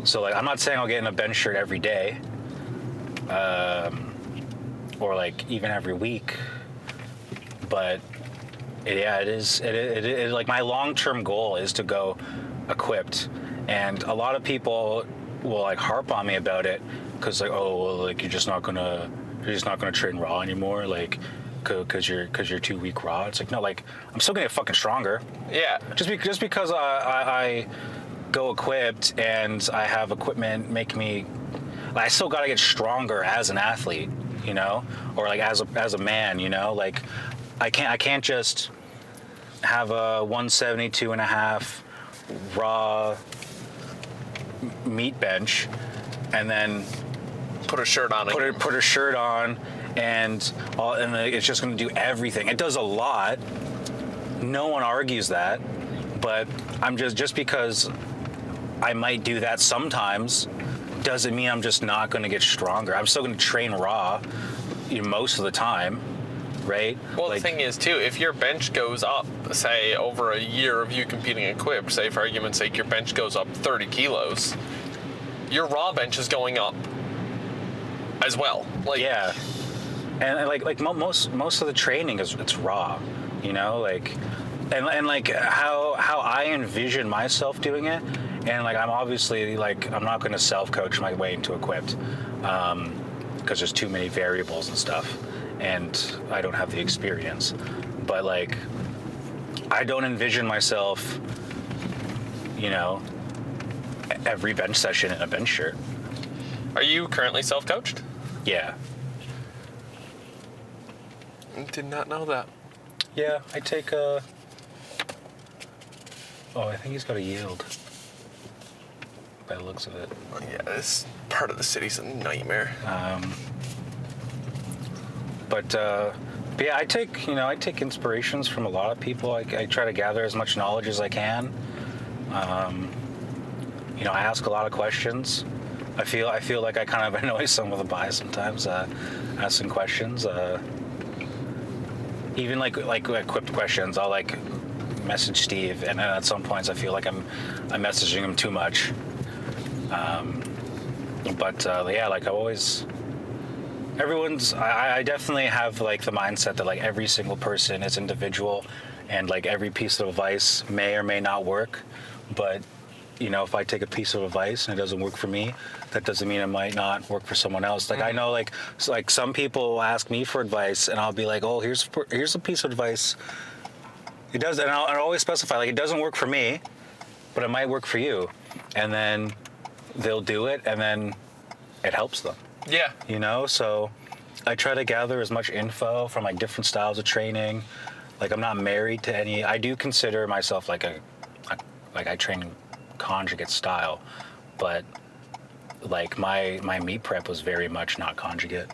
[SPEAKER 2] So like, I'm not saying I'll get in a bench shirt every day, or like even every week, but it is like my long-term goal is to go equipped. And a lot of people will like harp on me about it because like, oh, well, like you're just not gonna train raw anymore, like because you're 2 week raw. It's like, no, like I'm still gonna get fucking stronger.
[SPEAKER 1] Yeah.
[SPEAKER 2] Just because I go equipped and I have equipment making me, like, I still gotta get stronger as an athlete, you know, or like as a man, you know, like I can't just have a 172.5 raw meat bench and then
[SPEAKER 1] Put a shirt on.
[SPEAKER 2] Put a shirt on, and it's just going to do everything. It does a lot. No one argues that, but I'm just because I might do that sometimes doesn't mean I'm just not going to get stronger. I'm still going to train raw, you know, most of the time, right?
[SPEAKER 1] Well,
[SPEAKER 2] like,
[SPEAKER 1] the thing is too, if your bench goes up, say over a year of you competing equipped, say for argument's sake your bench goes up 30 kilos, your raw bench is going up as well. Like,
[SPEAKER 2] yeah, and like most of the training it's raw, you know, like, and like how I envision myself doing it, and like I'm obviously like I'm not going to self-coach my way into equipped, because there's too many variables and stuff, and I don't have the experience. But like, I don't envision myself, you know, every bench session in a bench shirt.
[SPEAKER 1] Are you currently self-coached?
[SPEAKER 2] Yeah.
[SPEAKER 1] Did not know that.
[SPEAKER 2] Yeah, I take a... Oh, I think he's got a yield. By the looks of it.
[SPEAKER 1] Oh, yeah, this part of the city's a nightmare.
[SPEAKER 2] But yeah, I take inspirations from a lot of people. I try to gather as much knowledge as I can. You know, I ask a lot of questions. I feel like I kind of annoy some of the guys sometimes, asking questions. even like equipped questions, I'll like message Steve, and then at some points I feel like I'm messaging him too much. But yeah, like I definitely have like the mindset that like every single person is individual, and like every piece of advice may or may not work. But you know, if I take a piece of advice and it doesn't work for me, that doesn't mean it might not work for someone else. Like I know like some people will ask me for advice, and I'll be like, oh, here's a piece of advice. It does, and I'll always specify like it doesn't work for me, but it might work for you. And then they'll do it, and then it helps them.
[SPEAKER 1] Yeah.
[SPEAKER 2] You know, so I try to gather as much info from like different styles of training. Like I'm not married to any. I do consider myself like I train conjugate style, but like my meet prep was very much not conjugate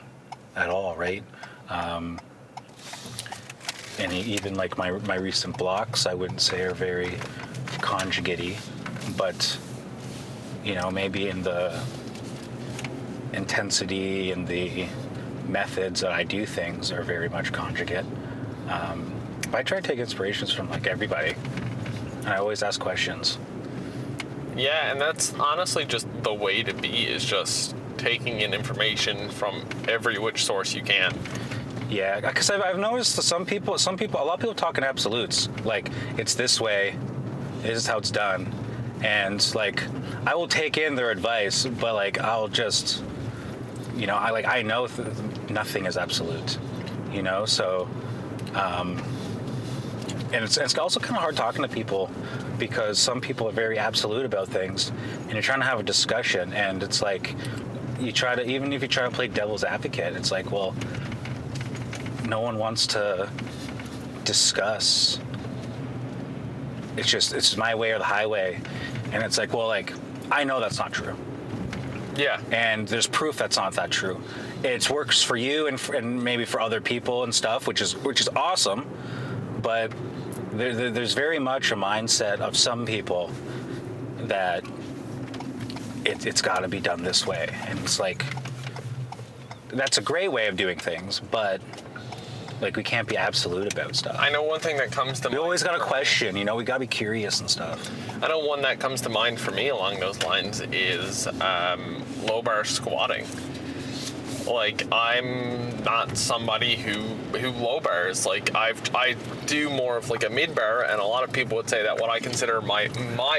[SPEAKER 2] at all, right? And even like my recent blocks, I wouldn't say are very conjugate-y, but you know, maybe in the intensity and the methods that I do things are very much conjugate. But I try to take inspirations from like everybody, and I always ask questions.
[SPEAKER 1] Yeah, and that's honestly just the way to be, is just taking in information from every which source you can.
[SPEAKER 2] Yeah, because I've noticed that some people, a lot of people talk in absolutes. Like, it's this way, this is how it's done. And like, I will take in their advice, but like, I'll just, you know, I know nothing is absolute, you know? So, and it's also kind of hard talking to people, because some people are very absolute about things, and you're trying to have a discussion, and it's like, even if you try to play devil's advocate, it's like, well, no one wants to discuss. It's my way or the highway. And it's like, well, like, I know that's not true.
[SPEAKER 1] Yeah.
[SPEAKER 2] And there's proof that's not that true. It works for you and maybe for other people and stuff, which is awesome. But there's very much a mindset of some people that it's got to be done this way. And it's like, that's a great way of doing things, but like, we can't be absolute about stuff.
[SPEAKER 1] I know one thing that comes to mind.
[SPEAKER 2] We always got to question, you know, we got to be curious and stuff.
[SPEAKER 1] I know one that comes to mind for me along those lines is low bar squatting. Like, I'm not somebody who low bars. Like, I do more of like a mid bar, and a lot of people would say that what I consider my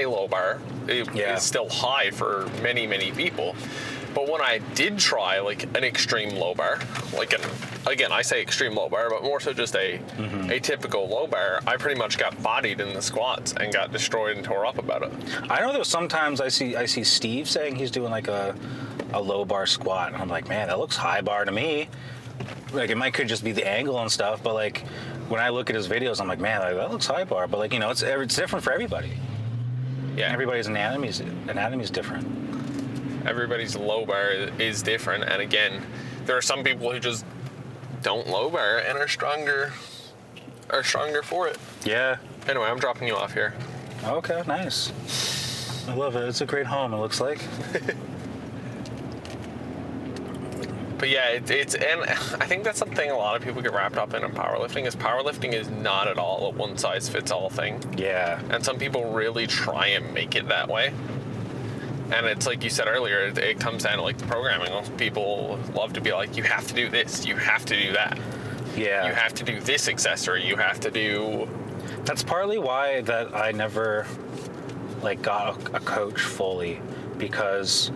[SPEAKER 1] low bar is still high for many, many people. But when I did try like an extreme low bar, like again, I say extreme low bar, but more so just a typical low bar, I pretty much got bodied in the squats and got destroyed and tore up about it.
[SPEAKER 2] I know there's sometimes I see Steve saying he's doing like a low bar squat, and I'm like, man, that looks high bar to me. Like, it could just be the angle and stuff, but like when I look at his videos, I'm like, man, that looks high bar. But like, you know, it's different for everybody.
[SPEAKER 1] Yeah.
[SPEAKER 2] Everybody's anatomy is different.
[SPEAKER 1] Everybody's low bar is different, and again, there are some people who just don't low bar and are stronger for it.
[SPEAKER 2] Yeah.
[SPEAKER 1] Anyway, I'm dropping you off here.
[SPEAKER 2] Okay, nice. I love it. It's a great home, it looks like.
[SPEAKER 1] But yeah, and I think that's something a lot of people get wrapped up in powerlifting, is powerlifting is not at all a one-size-fits-all thing.
[SPEAKER 2] Yeah.
[SPEAKER 1] And some people really try and make it that way. And it's like you said earlier, it comes down to like the programming. People love to be like, you have to do this, you have to do that.
[SPEAKER 2] Yeah.
[SPEAKER 1] You have to do this accessory, you have to do...
[SPEAKER 2] That's partly why that I never like got a coach fully, because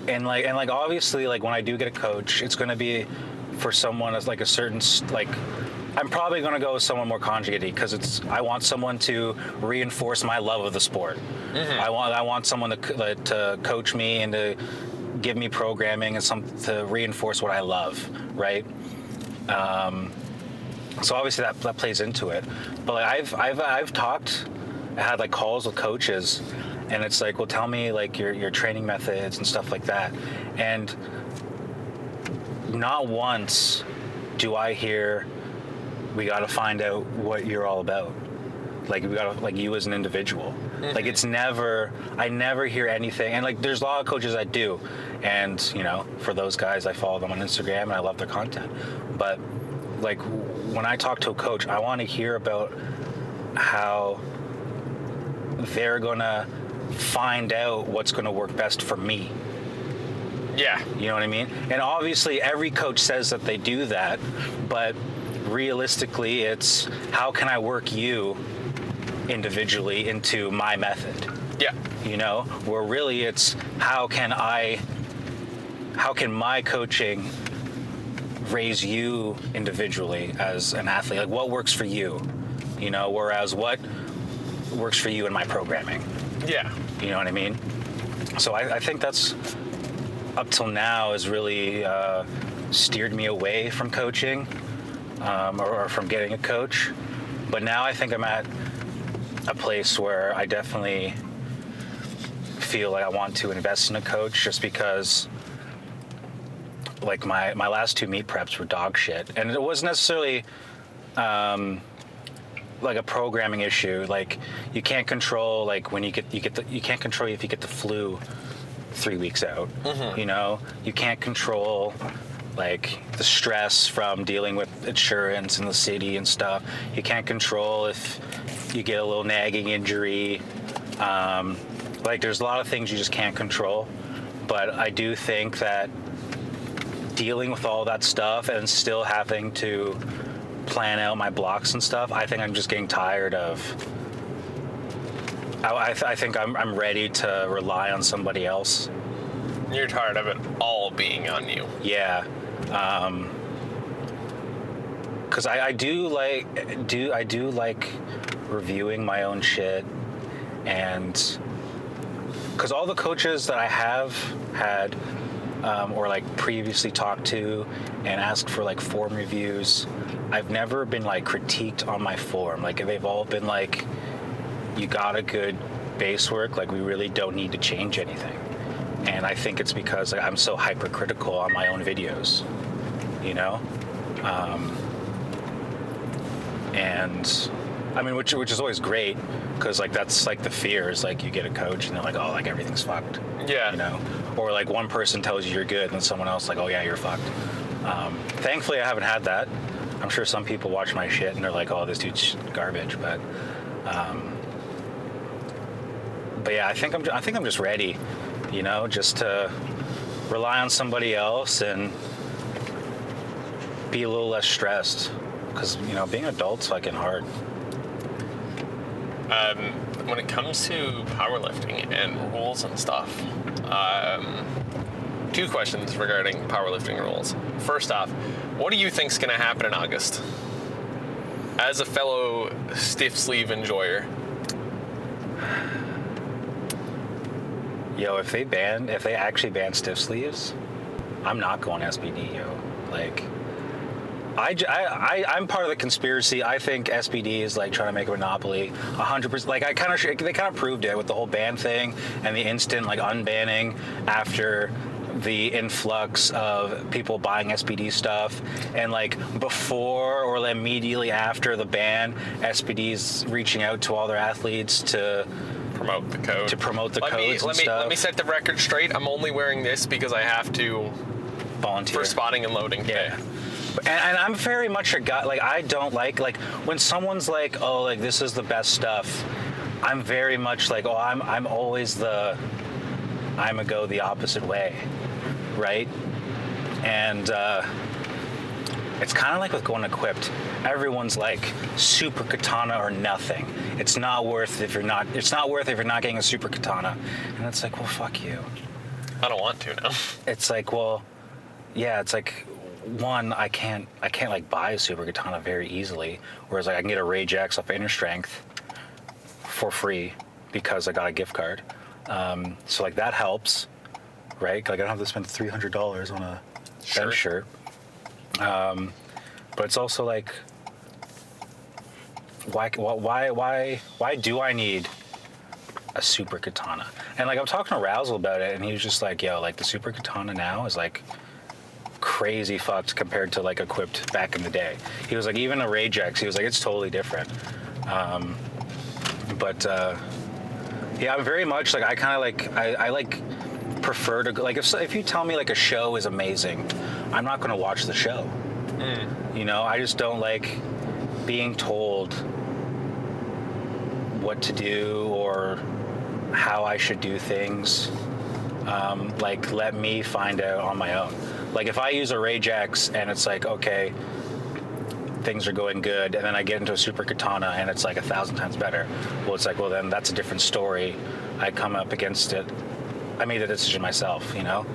[SPEAKER 2] and obviously, like, when I do get a coach, it's going to be for someone as like a certain, like, I'm probably going to go with someone more conjugate, because I want someone to reinforce my love of the sport. Mm-hmm. I want someone to coach me and to give me programming and to reinforce what I love, right? So obviously that plays into it. But like, I've talked, I had like calls with coaches, and it's like, well, tell me like your training methods and stuff like that. And not once do I hear, we got to find out what you're all about. Like, we got to, like, you as an individual. Mm-hmm. Like, I never hear anything. And like, there's a lot of coaches that do. And, you know, for those guys, I follow them on Instagram and I love their content. But like when I talk to a coach, I want to hear about how they're gonna find out what's gonna work best for me.
[SPEAKER 1] Yeah.
[SPEAKER 2] You know what I mean? And obviously every coach says that they do that, but realistically it's how can I work you individually into my method?
[SPEAKER 1] Yeah.
[SPEAKER 2] You know, where really it's how can my coaching raise you individually as an athlete? Like what works for you? You know, whereas what works for you in my programming?
[SPEAKER 1] Yeah.
[SPEAKER 2] You know what I mean? So I think that's up till now has really steered me away from coaching or from getting a coach. But now I think I'm at a place where I definitely feel like I want to invest in a coach just because like my last 2 meet preps were dog shit. And it wasn't necessarily like a programming issue. Like you can't control like when you can't control if you get the flu 3 weeks out. You know, you can't control like the stress from dealing with insurance in the city and stuff. You can't control if you get a little nagging injury. Like there's a lot of things you just can't control. But I do think that dealing with all that stuff and still having to plan out my blocks and stuff, I think I'm just getting tired of. I think I'm ready to rely on somebody else.
[SPEAKER 1] You're tired of it all being on you.
[SPEAKER 2] Yeah, because I do like reviewing my own shit, and because all the coaches that I have had or like previously talked to and asked for like form reviews, I've never been like critiqued on my form. Like they've all been like, you got a good base work, like we really don't need to change anything. And I think it's because like, I'm so hypercritical on my own videos, you know? And I mean, which is always great, because like that's like the fear is like you get a coach and they're like, oh, like everything's fucked.
[SPEAKER 1] Yeah.
[SPEAKER 2] You know? Or like one person tells you you're good and then someone else like, oh yeah, you're fucked. Thankfully I haven't had that. I'm sure some people watch my shit and they're like, oh, this dude's garbage, but yeah, I think I'm just ready, you know, just to rely on somebody else and be a little less stressed, because you know being an adult's fucking hard.
[SPEAKER 1] When it comes to powerlifting and rules and stuff, 2 questions regarding powerlifting rules. First off, what do you think's going to happen in August? As a fellow stiff sleeve enjoyer.
[SPEAKER 2] Yo, if they actually ban stiff sleeves, I'm not going SBD, yo. Like, I'm part of the conspiracy. I think SBD is like trying to make a monopoly, 100%. Like they kind of proved it with the whole ban thing and the instant like unbanning after the influx of people buying SBD stuff, and like before or immediately after the ban, SBD's reaching out to all their athletes to
[SPEAKER 1] promote the code.
[SPEAKER 2] Let
[SPEAKER 1] me set the record straight. I'm only wearing this because I have to
[SPEAKER 2] volunteer
[SPEAKER 1] for spotting and loading.
[SPEAKER 2] Yeah. And I'm very much a guy, like I don't like when someone's like, oh, like this is the best stuff, I'm very much like, oh, I'm always I'm a go the opposite way, right? And it's kind of like with going equipped. Everyone's like super katana or nothing. It's not worth if you're not getting a super katana. And it's like, well, fuck you.
[SPEAKER 1] I don't want to now.
[SPEAKER 2] It's like, well, yeah, it's like, one, I can't like buy a super katana very easily, whereas like I can get a Rage X off Inner Strength for free because I got a gift card. So like that helps, right? Like I don't have to spend $300 on a bench shirt. But it's also like, why do I need a super katana? And like I'm talking to Razzle about it, and he was just like, yo, like the super katana now is like crazy fucked compared to like equipped back in the day. He was like, even a Rage X, he was like, it's totally different. Yeah, I'm very much like, I kind of like, I like prefer to, like if you tell me like a show is amazing, I'm not going to watch the show. You know, I just don't like being told what to do or how I should do things. Like, let me find out on my own. Like, if I use a Rage X and it's like, okay, things are going good, and then I get into a Super Katana and it's like 1,000 times better. Well, it's like, well, then that's a different story. I come up against it. I made the decision myself, you know,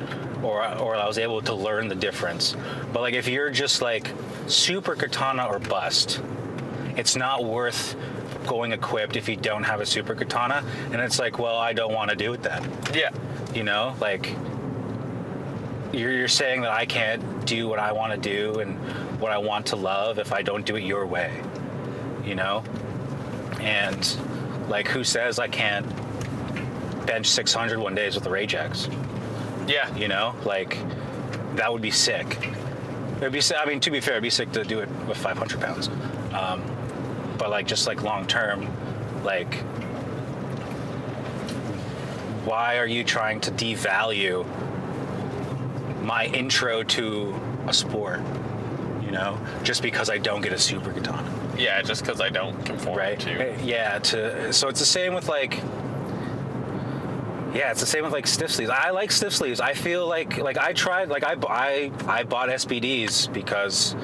[SPEAKER 2] or I was able to learn the difference. But like, if you're just like Super Katana or bust, it's not worth going equipped if you don't have a Super Katana. And it's like, well, I don't want to do it then. Yeah. You know, like, you're saying that I can't do what I want to do and what I want to love if I don't do it your way, you know? And like, who says I can't bench 600 one days with a Rage X? Yeah. You know, like, that would be sick. It'd be, I mean, to be fair, it'd be sick to do it with 500 pounds. But like, just like long term, like, why are you trying to devalue my intro to a sport, you know, just because I don't get a Super Katana? Yeah, just because I don't conform to. Yeah, so it's the same with like, it's the same with like stiff sleeves. I like stiff sleeves. I feel like I tried, like I bought SBDs because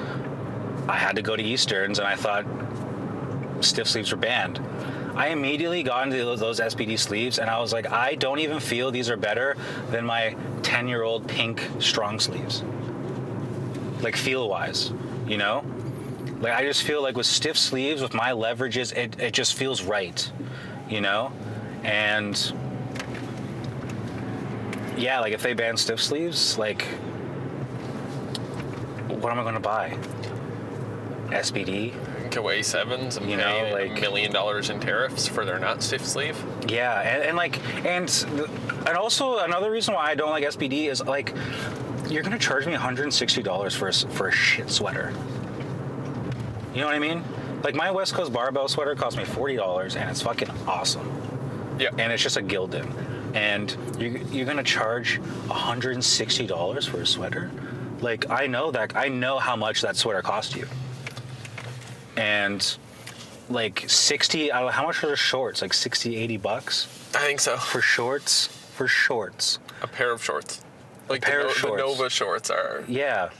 [SPEAKER 2] I had to go to Easterns and I thought stiff sleeves were banned. I immediately got into those SBD sleeves and I was like, I don't even feel these are better than my 10-year-old pink strong sleeves. Like, feel-wise, you know? Like, I just feel like with stiff sleeves, with my leverages, it just feels right, you know? And yeah, like, if they ban stiff sleeves, like, what am I going to buy? SBD? Kawaii 7s and pay like $1 million in tariffs for their not stiff sleeve. Yeah, and also another reason why I don't like SBD is like, you're gonna charge me $160 for a shit sweater. You know what I mean? Like, my West Coast barbell sweater cost me $40 and it's fucking awesome. Yeah. And it's just a Gildan. And you're gonna charge $160 for a sweater? Like, I know how much that sweater cost you. And like 60, how much are the shorts? Like 60, 80 bucks? I think so. For shorts? For shorts. A pair of shorts. Like the Nova shorts are. Yeah.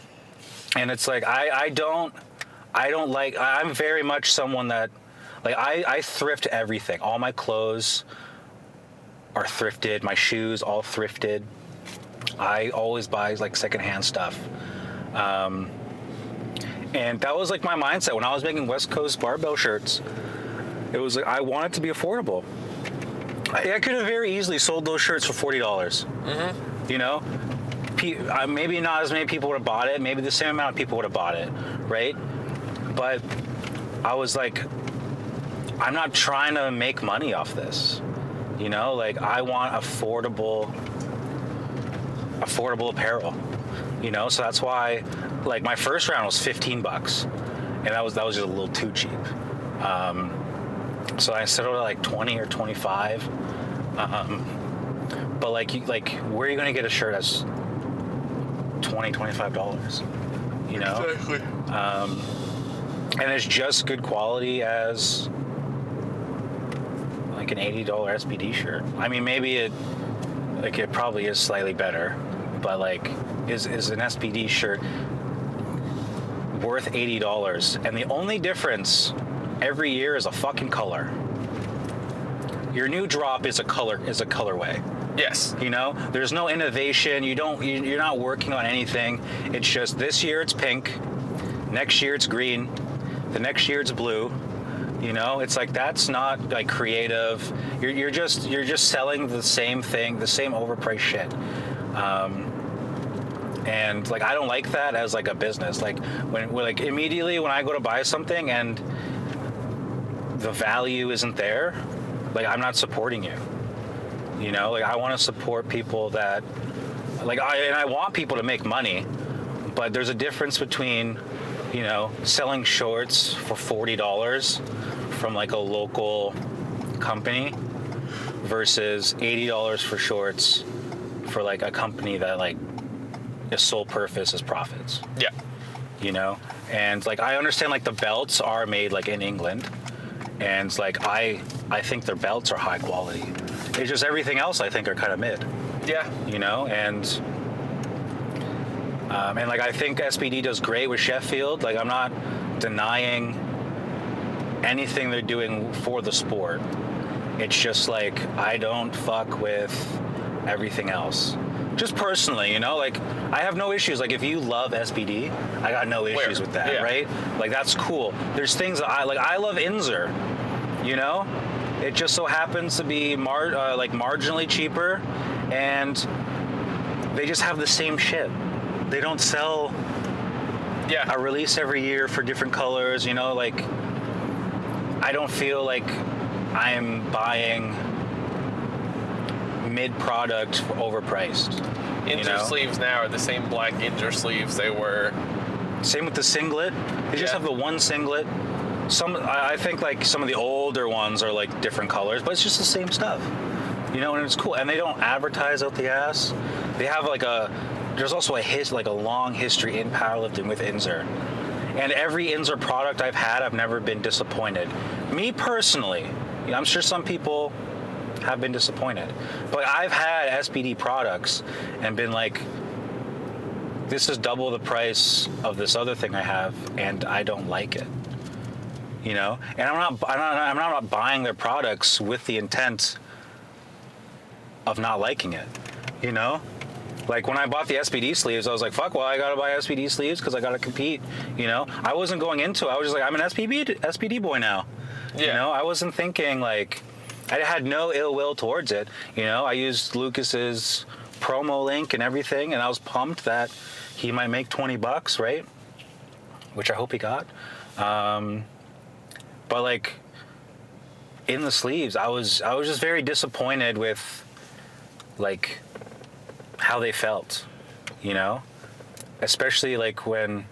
[SPEAKER 2] And it's like, I don't like, I'm very much someone that, like, I thrift everything. All my clothes are thrifted. My shoes, all thrifted. I always buy like secondhand stuff. And that was like my mindset when I was making West Coast barbell shirts. It was like, I want it to be affordable. I could have very easily sold those shirts for $40. Mm-hmm. You know, maybe not as many people would have bought it. Maybe the same amount of people would have bought it, right? But I was like, I'm not trying to make money off this. You know, like, I want affordable apparel. You know, so that's why, like, my first round was $15, and that was just a little too cheap. So I settled at like 20 or 25. But like, where are you gonna get a shirt that's $20, $25? You know, exactly. And it's just good quality as like an $80 SBD shirt. I mean, maybe it probably is slightly better, but like, is an SBD shirt worth $80? And the only difference every year is a fucking color. Your new drop is a colorway. Yes. You know, there's no innovation. You're not working on anything. It's just, this year it's pink, next year it's green, the next year it's blue. You know, it's like, that's not like creative. You're just selling the same thing, the same overpriced shit. And like, I don't like that as like a business. Like, when immediately when I go to buy something and the value isn't there, like, I'm not supporting you. You know, like, I want to support people that, like, I want people to make money, but there's a difference between, you know, selling shorts for $40 from like a local company versus $80 for shorts for like a company that like its sole purpose is profits. Yeah. you know? And like, I understand like the belts are made like in England, and like, I think their belts are high quality. It's just everything else I think are kind of mid,
[SPEAKER 1] Yeah.
[SPEAKER 2] you know? And like, I think SBD does great with Sheffield. Like, I'm not denying anything they're doing for the sport. It's just like, I don't fuck with everything else. Just personally, you know, like, I have no issues. Like, if you love SBD, I got no issues with that,
[SPEAKER 1] Yeah.
[SPEAKER 2] right? Like, that's cool. There's things that I like. I love Inzer, you know? It just so happens to be like marginally cheaper, and they just have the same shit. They don't sell a release every year for different colors, you know? Like, I don't feel like I'm buying mid product overpriced.
[SPEAKER 1] Injure sleeves now are the same black Injure sleeves they were.
[SPEAKER 2] Same with the singlet. They just have the one singlet. I think like some of the older ones are like different colors, but it's just the same stuff, you know, and it's cool. And they don't advertise out the ass. They have like there's also a long history in powerlifting with Inzer. And every Inzer product I've had, I've never been disappointed. Me personally, you know, I'm sure some people have been disappointed, but I've had SBD products and been like, this is double the price of this other thing I have, and I don't like it, you know. And I'm not buying their products with the intent of not liking it, you know. Like, when I bought the SBD sleeves, I was like, fuck, well, I gotta buy SBD sleeves because I gotta compete, you know. I wasn't going into it. I was just like, I'm an SBD boy now.
[SPEAKER 1] Yeah.
[SPEAKER 2] You know, I wasn't thinking like, I had no ill will towards it. You know, I used Lucas's promo link and everything, and I was pumped that he might make $20, right? Which I hope he got. But like, in the sleeves, I was just very disappointed with like how they felt, you know, especially like when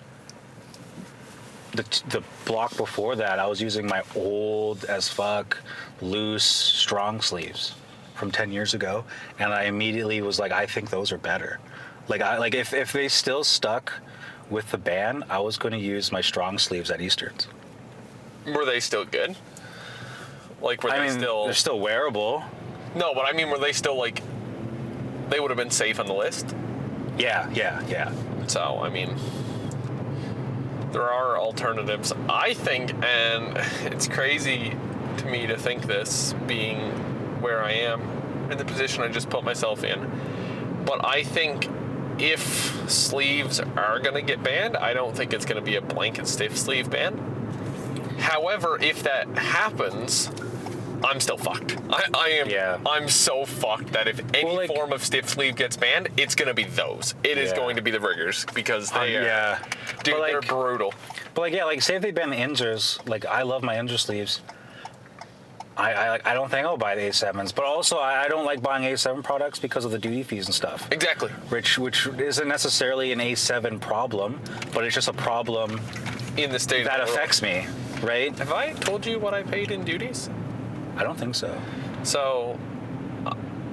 [SPEAKER 2] the block before that, I was using my old as fuck loose strong sleeves from 10 years ago, and I immediately was like, I think those are better. Like, if they still stuck with the band, I was going to use my strong sleeves at Easterns.
[SPEAKER 1] Were they still good? Like, were they still?
[SPEAKER 2] They're still wearable.
[SPEAKER 1] No, but I mean, were they still like? They would have been safe on the list.
[SPEAKER 2] Yeah.
[SPEAKER 1] So, I mean, there are alternatives, I think, and it's crazy to me to think this, being where I am in the position I just put myself in. But I think if sleeves are going to get banned, I don't think it's going to be a blanket stiff sleeve ban. However, if that happens, I'm still fucked. I am.
[SPEAKER 2] Yeah.
[SPEAKER 1] I'm so fucked that if any form of stiff sleeve gets banned, it's going to be those. It is going to be the riggers, because they are.
[SPEAKER 2] Yeah.
[SPEAKER 1] Dude, they're brutal.
[SPEAKER 2] But like, yeah, like, say if they ban the Inzers, like, I love my Inzer sleeves. I don't think I'll buy the A7s, but also I don't like buying A7 products because of the duty fees and stuff.
[SPEAKER 1] Exactly.
[SPEAKER 2] Which isn't necessarily an A7 problem, but it's just a problem
[SPEAKER 1] In the state
[SPEAKER 2] that
[SPEAKER 1] of the
[SPEAKER 2] affects me, right?
[SPEAKER 1] Have I told you what I paid in duties?
[SPEAKER 2] I don't think so.
[SPEAKER 1] So,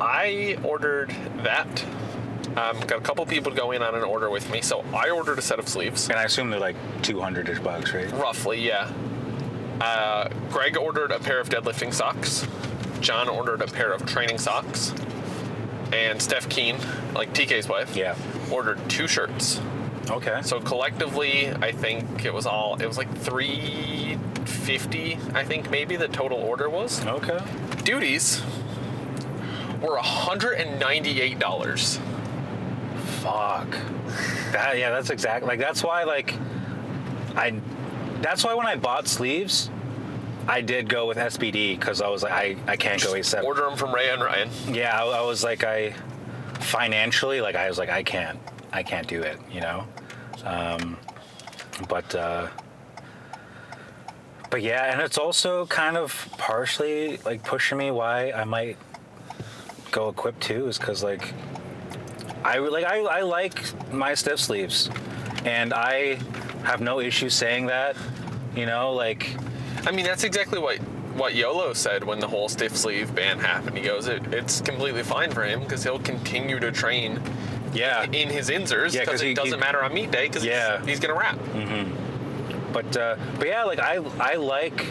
[SPEAKER 1] I ordered that. Got a couple people to go in on an order with me, so I ordered a set of sleeves.
[SPEAKER 2] And I assume they're like $200-ish, right?
[SPEAKER 1] Roughly, yeah. Greg ordered a pair of deadlifting socks. John ordered a pair of training socks. And Steph Keen, like TK's wife, ordered 2 shirts.
[SPEAKER 2] Okay.
[SPEAKER 1] So collectively, I think it was like $350, I think maybe the total order was.
[SPEAKER 2] Okay.
[SPEAKER 1] Duties were $198.
[SPEAKER 2] Fuck. That's exactly, like, that's why, like, that's why when I bought sleeves, I did go with SBD, because I was like, I can't go A7.
[SPEAKER 1] Order them from Ray and Ryan.
[SPEAKER 2] Yeah, I was like, financially, like, I was like, I can't do it, you know? But yeah, and it's also kind of partially like pushing me why I might go equipped too, is because like I like my stiff sleeves, and I have no issue saying that, you know, like,
[SPEAKER 1] I mean, that's exactly what YOLO said when the whole stiff sleeve ban happened. He goes, it's completely fine for him because he'll continue to train
[SPEAKER 2] Yeah.
[SPEAKER 1] in his inzers
[SPEAKER 2] Yeah,
[SPEAKER 1] because it doesn't matter on meet day because he's going to wrap.
[SPEAKER 2] But yeah, like I like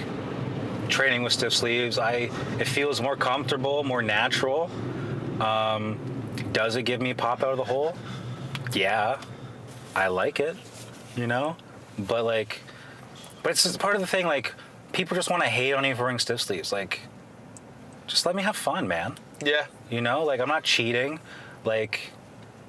[SPEAKER 2] training with stiff sleeves. It feels more comfortable, more natural. Does it give me a pop out of the hole? Yeah, I like it, you know. But it's just part of the thing. Like, people just want to hate on you for wearing stiff sleeves. Like, just let me have fun, man.
[SPEAKER 1] Yeah.
[SPEAKER 2] You know, like, I'm not cheating. Like,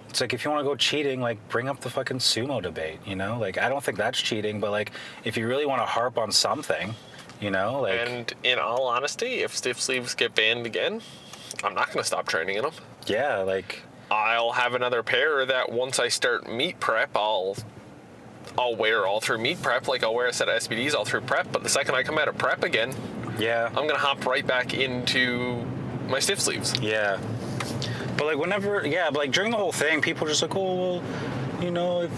[SPEAKER 2] it's like, if you want to go cheating, like, bring up the fucking sumo debate, you know? Like, I don't think that's cheating, but, like, if you really want to harp on something, you know, like...
[SPEAKER 1] And in all honesty, if stiff sleeves get banned again, I'm not going to stop training in them.
[SPEAKER 2] Yeah, like...
[SPEAKER 1] I'll have another pair that once I start meet prep, I'll wear all through meet prep. Like, I'll wear a set of SBDs all through prep, but the second I come out of prep again,
[SPEAKER 2] Yeah.
[SPEAKER 1] I'm going to hop right back into my stiff sleeves.
[SPEAKER 2] Yeah. But, like, but, like, during the whole thing, people are just like, oh, well, you know,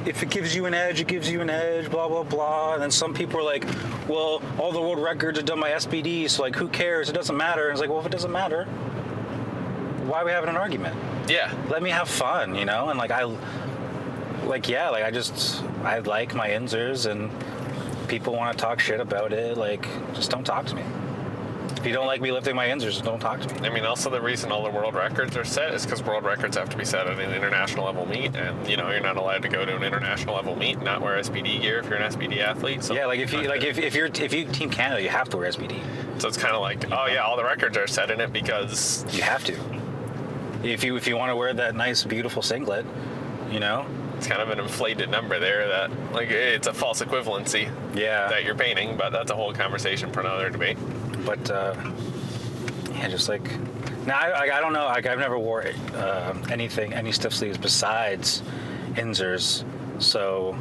[SPEAKER 2] if it gives you an edge, it gives you an edge, blah, blah, blah. And then some people are like, well, all the world records are done by SBD, so, like, who cares? It doesn't matter. And it's like, well, if it doesn't matter, why are we having an argument?
[SPEAKER 1] Yeah.
[SPEAKER 2] Let me have fun, you know? And, I like my inzers, and people want to talk shit about it. Like, just don't talk to me. If you don't like me lifting my inzers, don't talk to me.
[SPEAKER 1] I mean, also the reason all the world records are set is because world records have to be set at an international level meet, and you know you're not allowed to go to an international level meet and not wear SBD gear if you're an SBD athlete. So
[SPEAKER 2] Yeah, like if you Team Canada, you have to wear SBD.
[SPEAKER 1] So it's kind of like, oh yeah, all the records are set in it because
[SPEAKER 2] You have to. If you want to wear that nice, beautiful singlet, you know.
[SPEAKER 1] it's kind of an inflated number there that like it's a false equivalency
[SPEAKER 2] Yeah.
[SPEAKER 1] that you're painting, but that's a whole conversation for another debate.
[SPEAKER 2] But yeah, just like now, I don't know. Like, I've never wore any stiff sleeves besides inzers, so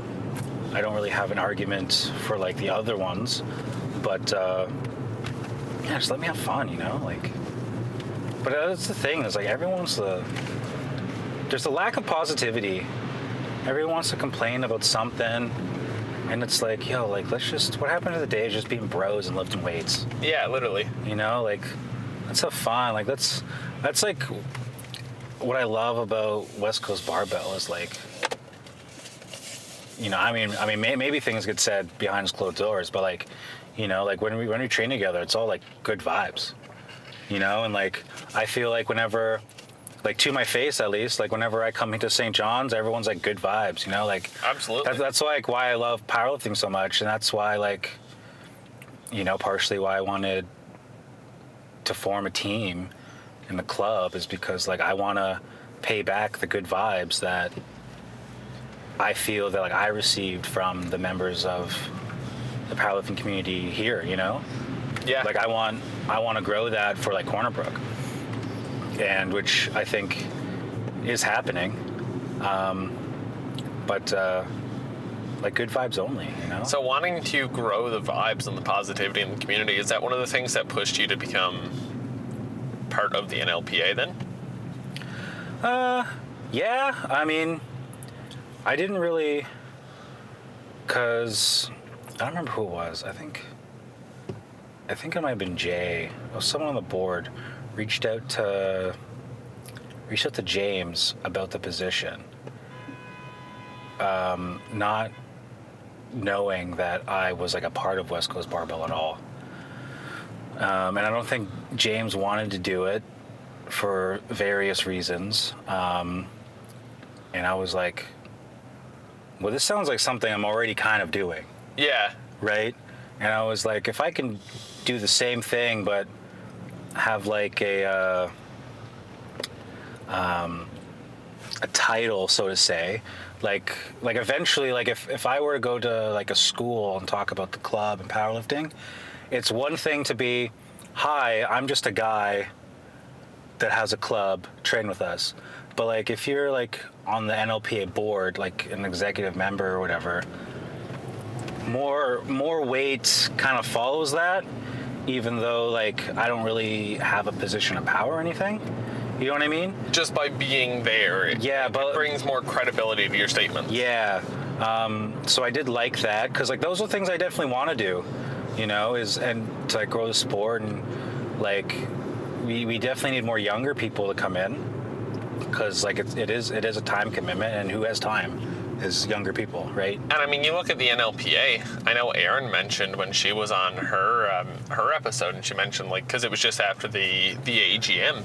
[SPEAKER 2] I don't really have an argument for like the other ones. But yeah, just let me have fun, you know. Like, but that's the thing is like there's a lack of positivity. Everyone wants to complain about something. And it's like, yo, like, what happened to the day of just being bros and lifting weights?
[SPEAKER 1] Yeah, literally.
[SPEAKER 2] You know, like, let's have fun. Like, that's like, what I love about West Coast Barbell is, like, you know, I mean, maybe things get said behind closed doors, but, like, you know, like, when we train together, it's all, like, good vibes, you know? And, like, I feel like whenever... Like, to my face, at least, like, whenever I come into St. John's, everyone's, like, good vibes, you know? Like,
[SPEAKER 1] absolutely.
[SPEAKER 2] That's like, why I love powerlifting so much, and that's why, like, you know, partially why I wanted to form a team in the club is because, like, I want to pay back the good vibes that I feel that, like, I received from the members of the powerlifting community here, you know?
[SPEAKER 1] Yeah.
[SPEAKER 2] Like, I want to grow that for, like, Corner Brook. And which I think is happening, but like good vibes only, you know.
[SPEAKER 1] So wanting to grow the vibes and the positivity in the community, is that one of the things that pushed you to become part of the NLPA then?
[SPEAKER 2] Yeah. I mean, I didn't really, cause I don't remember who it was. I think it might have been Jay. It was someone on the board. Reached out to James about the position, not knowing that I was like a part of West Coast Barbell at all. And I don't think James wanted to do it for various reasons. And I was like, well, this sounds like something I'm already kind of doing.
[SPEAKER 1] Yeah.
[SPEAKER 2] Right? And I was like, if I can do the same thing, but have like a title, so to say, like eventually, like if I were to go to like a school and talk about the club and powerlifting, it's one thing to be, hi, I'm just a guy that has a club, train with us. But like if you're like on the NLPA board, like an executive member or whatever, more weight kind of follows that. Even though, like, I don't really have a position of power or anything. You know what I mean?
[SPEAKER 1] Just by being there, it brings more credibility to your statements.
[SPEAKER 2] Yeah. So I did like that, because, like, those are things I definitely want to do, you know, and to, like, grow the sport. And, like, we definitely need more younger people to come in. because like it is a time commitment, and who has time is younger people, right?
[SPEAKER 1] And I mean, you look at the NLPA. I know Erin mentioned when she was on her episode, and she mentioned like because it was just after the AGM.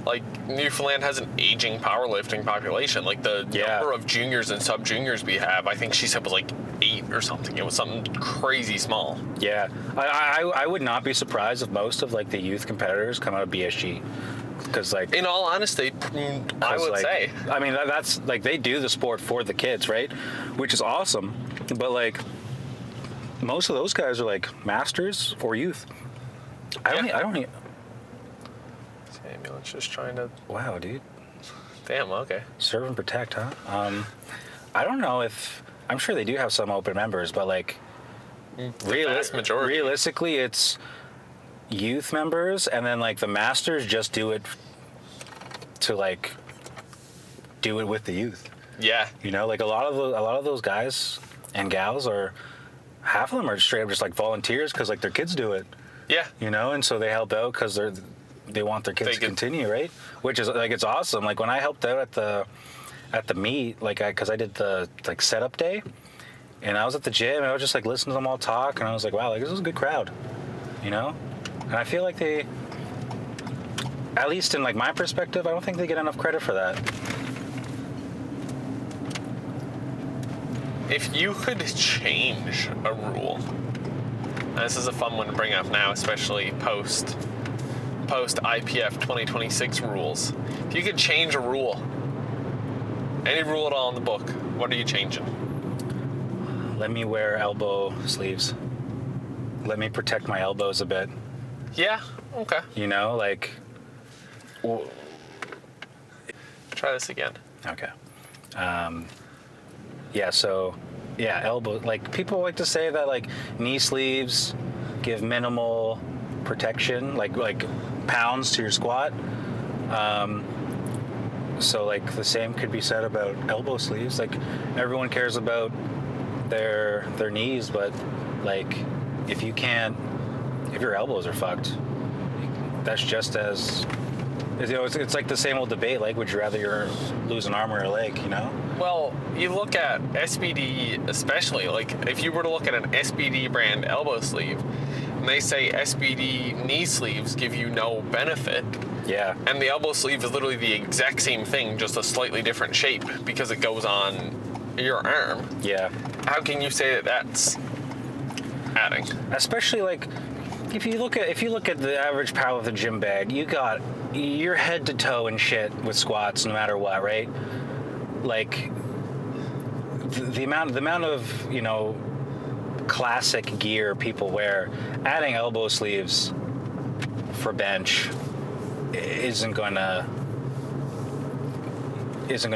[SPEAKER 1] Like, Newfoundland has an aging powerlifting population. Like, the number of juniors and sub-juniors we have, I think she said was like 8 or something. It was something crazy small.
[SPEAKER 2] Yeah. I would not be surprised if most of, like, the youth competitors come out of BSG. Because, like...
[SPEAKER 1] In all honesty, I would say.
[SPEAKER 2] I mean, that's, like, they do the sport for the kids, right? Which is awesome. But, like, most of those guys are, like, masters or youth. I don't even...
[SPEAKER 1] Ambulance just trying to...
[SPEAKER 2] Wow, dude.
[SPEAKER 1] Damn, okay.
[SPEAKER 2] Serve and protect, huh? I don't know if... I'm sure they do have some open members, but like...
[SPEAKER 1] vast majority.
[SPEAKER 2] Realistically, it's youth members, and then like the masters just do it to like... do it with the youth.
[SPEAKER 1] Yeah.
[SPEAKER 2] You know, like a lot of those guys and gals are... half of them are straight up just like volunteers because like their kids do it.
[SPEAKER 1] Yeah.
[SPEAKER 2] You know, and so they help out because they want their kids to continue, right? Which is like, it's awesome. Like when I helped out at the meet, like because I did the like setup day, and I was at the gym and I was just like listening to them all talk, and I was like, wow, like this is a good crowd, you know? And I feel like they, at least in like my perspective, I don't think they get enough credit for that.
[SPEAKER 1] If you could change a rule, and this is a fun one to bring up now, especially post IPF 2026 rules. If you could change a rule, any rule at all in the book, what are you changing?
[SPEAKER 2] Let me wear elbow sleeves. Let me protect my elbows a bit.
[SPEAKER 1] Yeah, okay.
[SPEAKER 2] You know, like...
[SPEAKER 1] Try this again.
[SPEAKER 2] Okay. Yeah, so... Yeah, elbow... Like, people like to say that, like, knee sleeves give minimal protection, like pounds to your squat. So like the same could be said about elbow sleeves. Like everyone cares about their knees, but like if your elbows are fucked, that's just as, you know, it's like the same old debate. Like, would you rather lose an arm or a leg? You know.
[SPEAKER 1] Well, you look at SBD, especially like if you were to look at an SBD brand elbow sleeve. And they say SBD knee sleeves give you no benefit.
[SPEAKER 2] Yeah.
[SPEAKER 1] And the elbow sleeve is literally the exact same thing, just a slightly different shape because it goes on your arm.
[SPEAKER 2] Yeah.
[SPEAKER 1] How can you say that that's adding?
[SPEAKER 2] Especially like if you look at the average powerlifter gym bag, you're head to toe in shit with squats no matter what, right? Like the amount of, you know, classic gear people wear, adding elbow sleeves for bench isn't gonna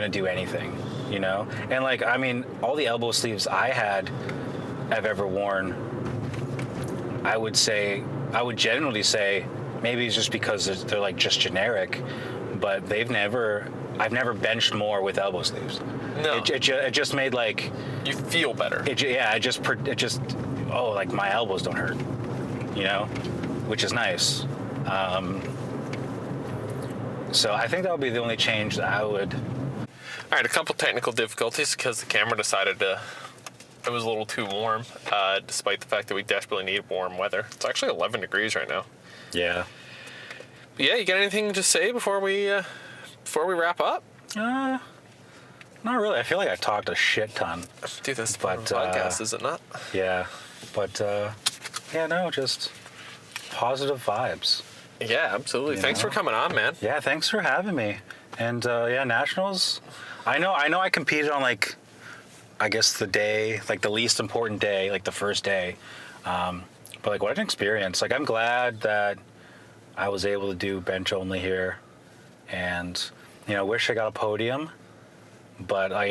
[SPEAKER 2] do anything, you know? And like, I mean, all the elbow sleeves I've ever worn, I would generally say maybe it's just because they're like just generic, but I've never benched more with elbow sleeves.
[SPEAKER 1] No.
[SPEAKER 2] It just made like...
[SPEAKER 1] You feel better.
[SPEAKER 2] Like my elbows don't hurt, you know, which is nice. So I think that would be the only change that I would...
[SPEAKER 1] All right, a couple technical difficulties because the camera decided it was a little too warm, despite the fact that we desperately need warm weather. It's actually 11 degrees right now.
[SPEAKER 2] Yeah.
[SPEAKER 1] But yeah, you got anything to say before we wrap up?
[SPEAKER 2] Not really. I feel like I talked a shit ton.
[SPEAKER 1] Dude, that's the podcast, is it not?
[SPEAKER 2] Yeah. But, just positive vibes.
[SPEAKER 1] Yeah, absolutely. Thanks for coming on, man.
[SPEAKER 2] Yeah, thanks for having me. And, nationals, I know I competed on, like, I guess the day, like the least important day, like the first day. But, like, what an experience. Like, I'm glad that I was able to do bench only here. And, you know, wish I got a podium. But, I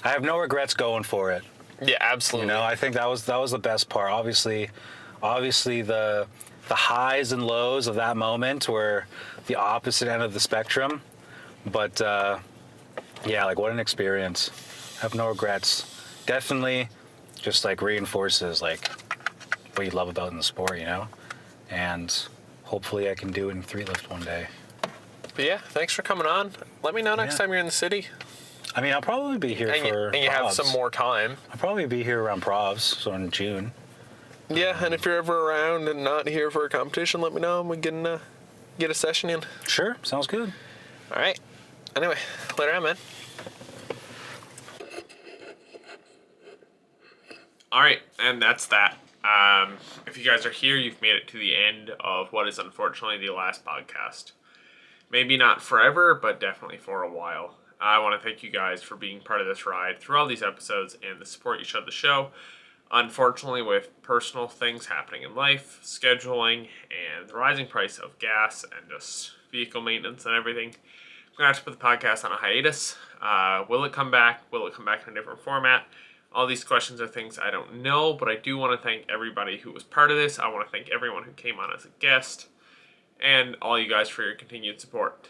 [SPEAKER 2] have no regrets going for it.
[SPEAKER 1] Yeah, absolutely.
[SPEAKER 2] You know, I think that was the best part. Obviously the highs and lows of that moment were the opposite end of the spectrum. But, like, what an experience. I have no regrets. Definitely just, like, reinforces, like, what you love about in the sport, you know? And hopefully I can do it in 3 lift one day.
[SPEAKER 1] But yeah, thanks for coming on. Let me know next
[SPEAKER 2] Yeah.
[SPEAKER 1] time you're in the city.
[SPEAKER 2] I mean, I'll probably be here for
[SPEAKER 1] And you have
[SPEAKER 2] Provs.
[SPEAKER 1] some more time.
[SPEAKER 2] I'll probably be here around Provs, so in June.
[SPEAKER 1] Yeah, and if you're ever around and not here for a competition, let me know and we can get a session in.
[SPEAKER 2] Sure, sounds good.
[SPEAKER 1] All right. Anyway, later on, man. All right, and that's that. If you guys are here, you've made it to the end of what is unfortunately the last podcast. Maybe not forever, but definitely for a while. I want to thank you guys for being part of this ride through all these episodes and the support you showed the show. Unfortunately, with personal things happening in life, scheduling, and the rising price of gas and just vehicle maintenance and everything, I'm going to have to put the podcast on a hiatus. Will it come back? Will it come back in a different format? All these questions are things I don't know, but I do want to thank everybody who was part of this. I want to thank everyone who came on as a guest, and all you guys for your continued support.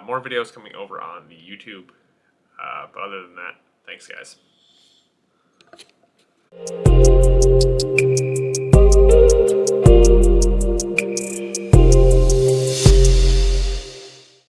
[SPEAKER 1] More videos coming over on the YouTube. But other than that, thanks, guys.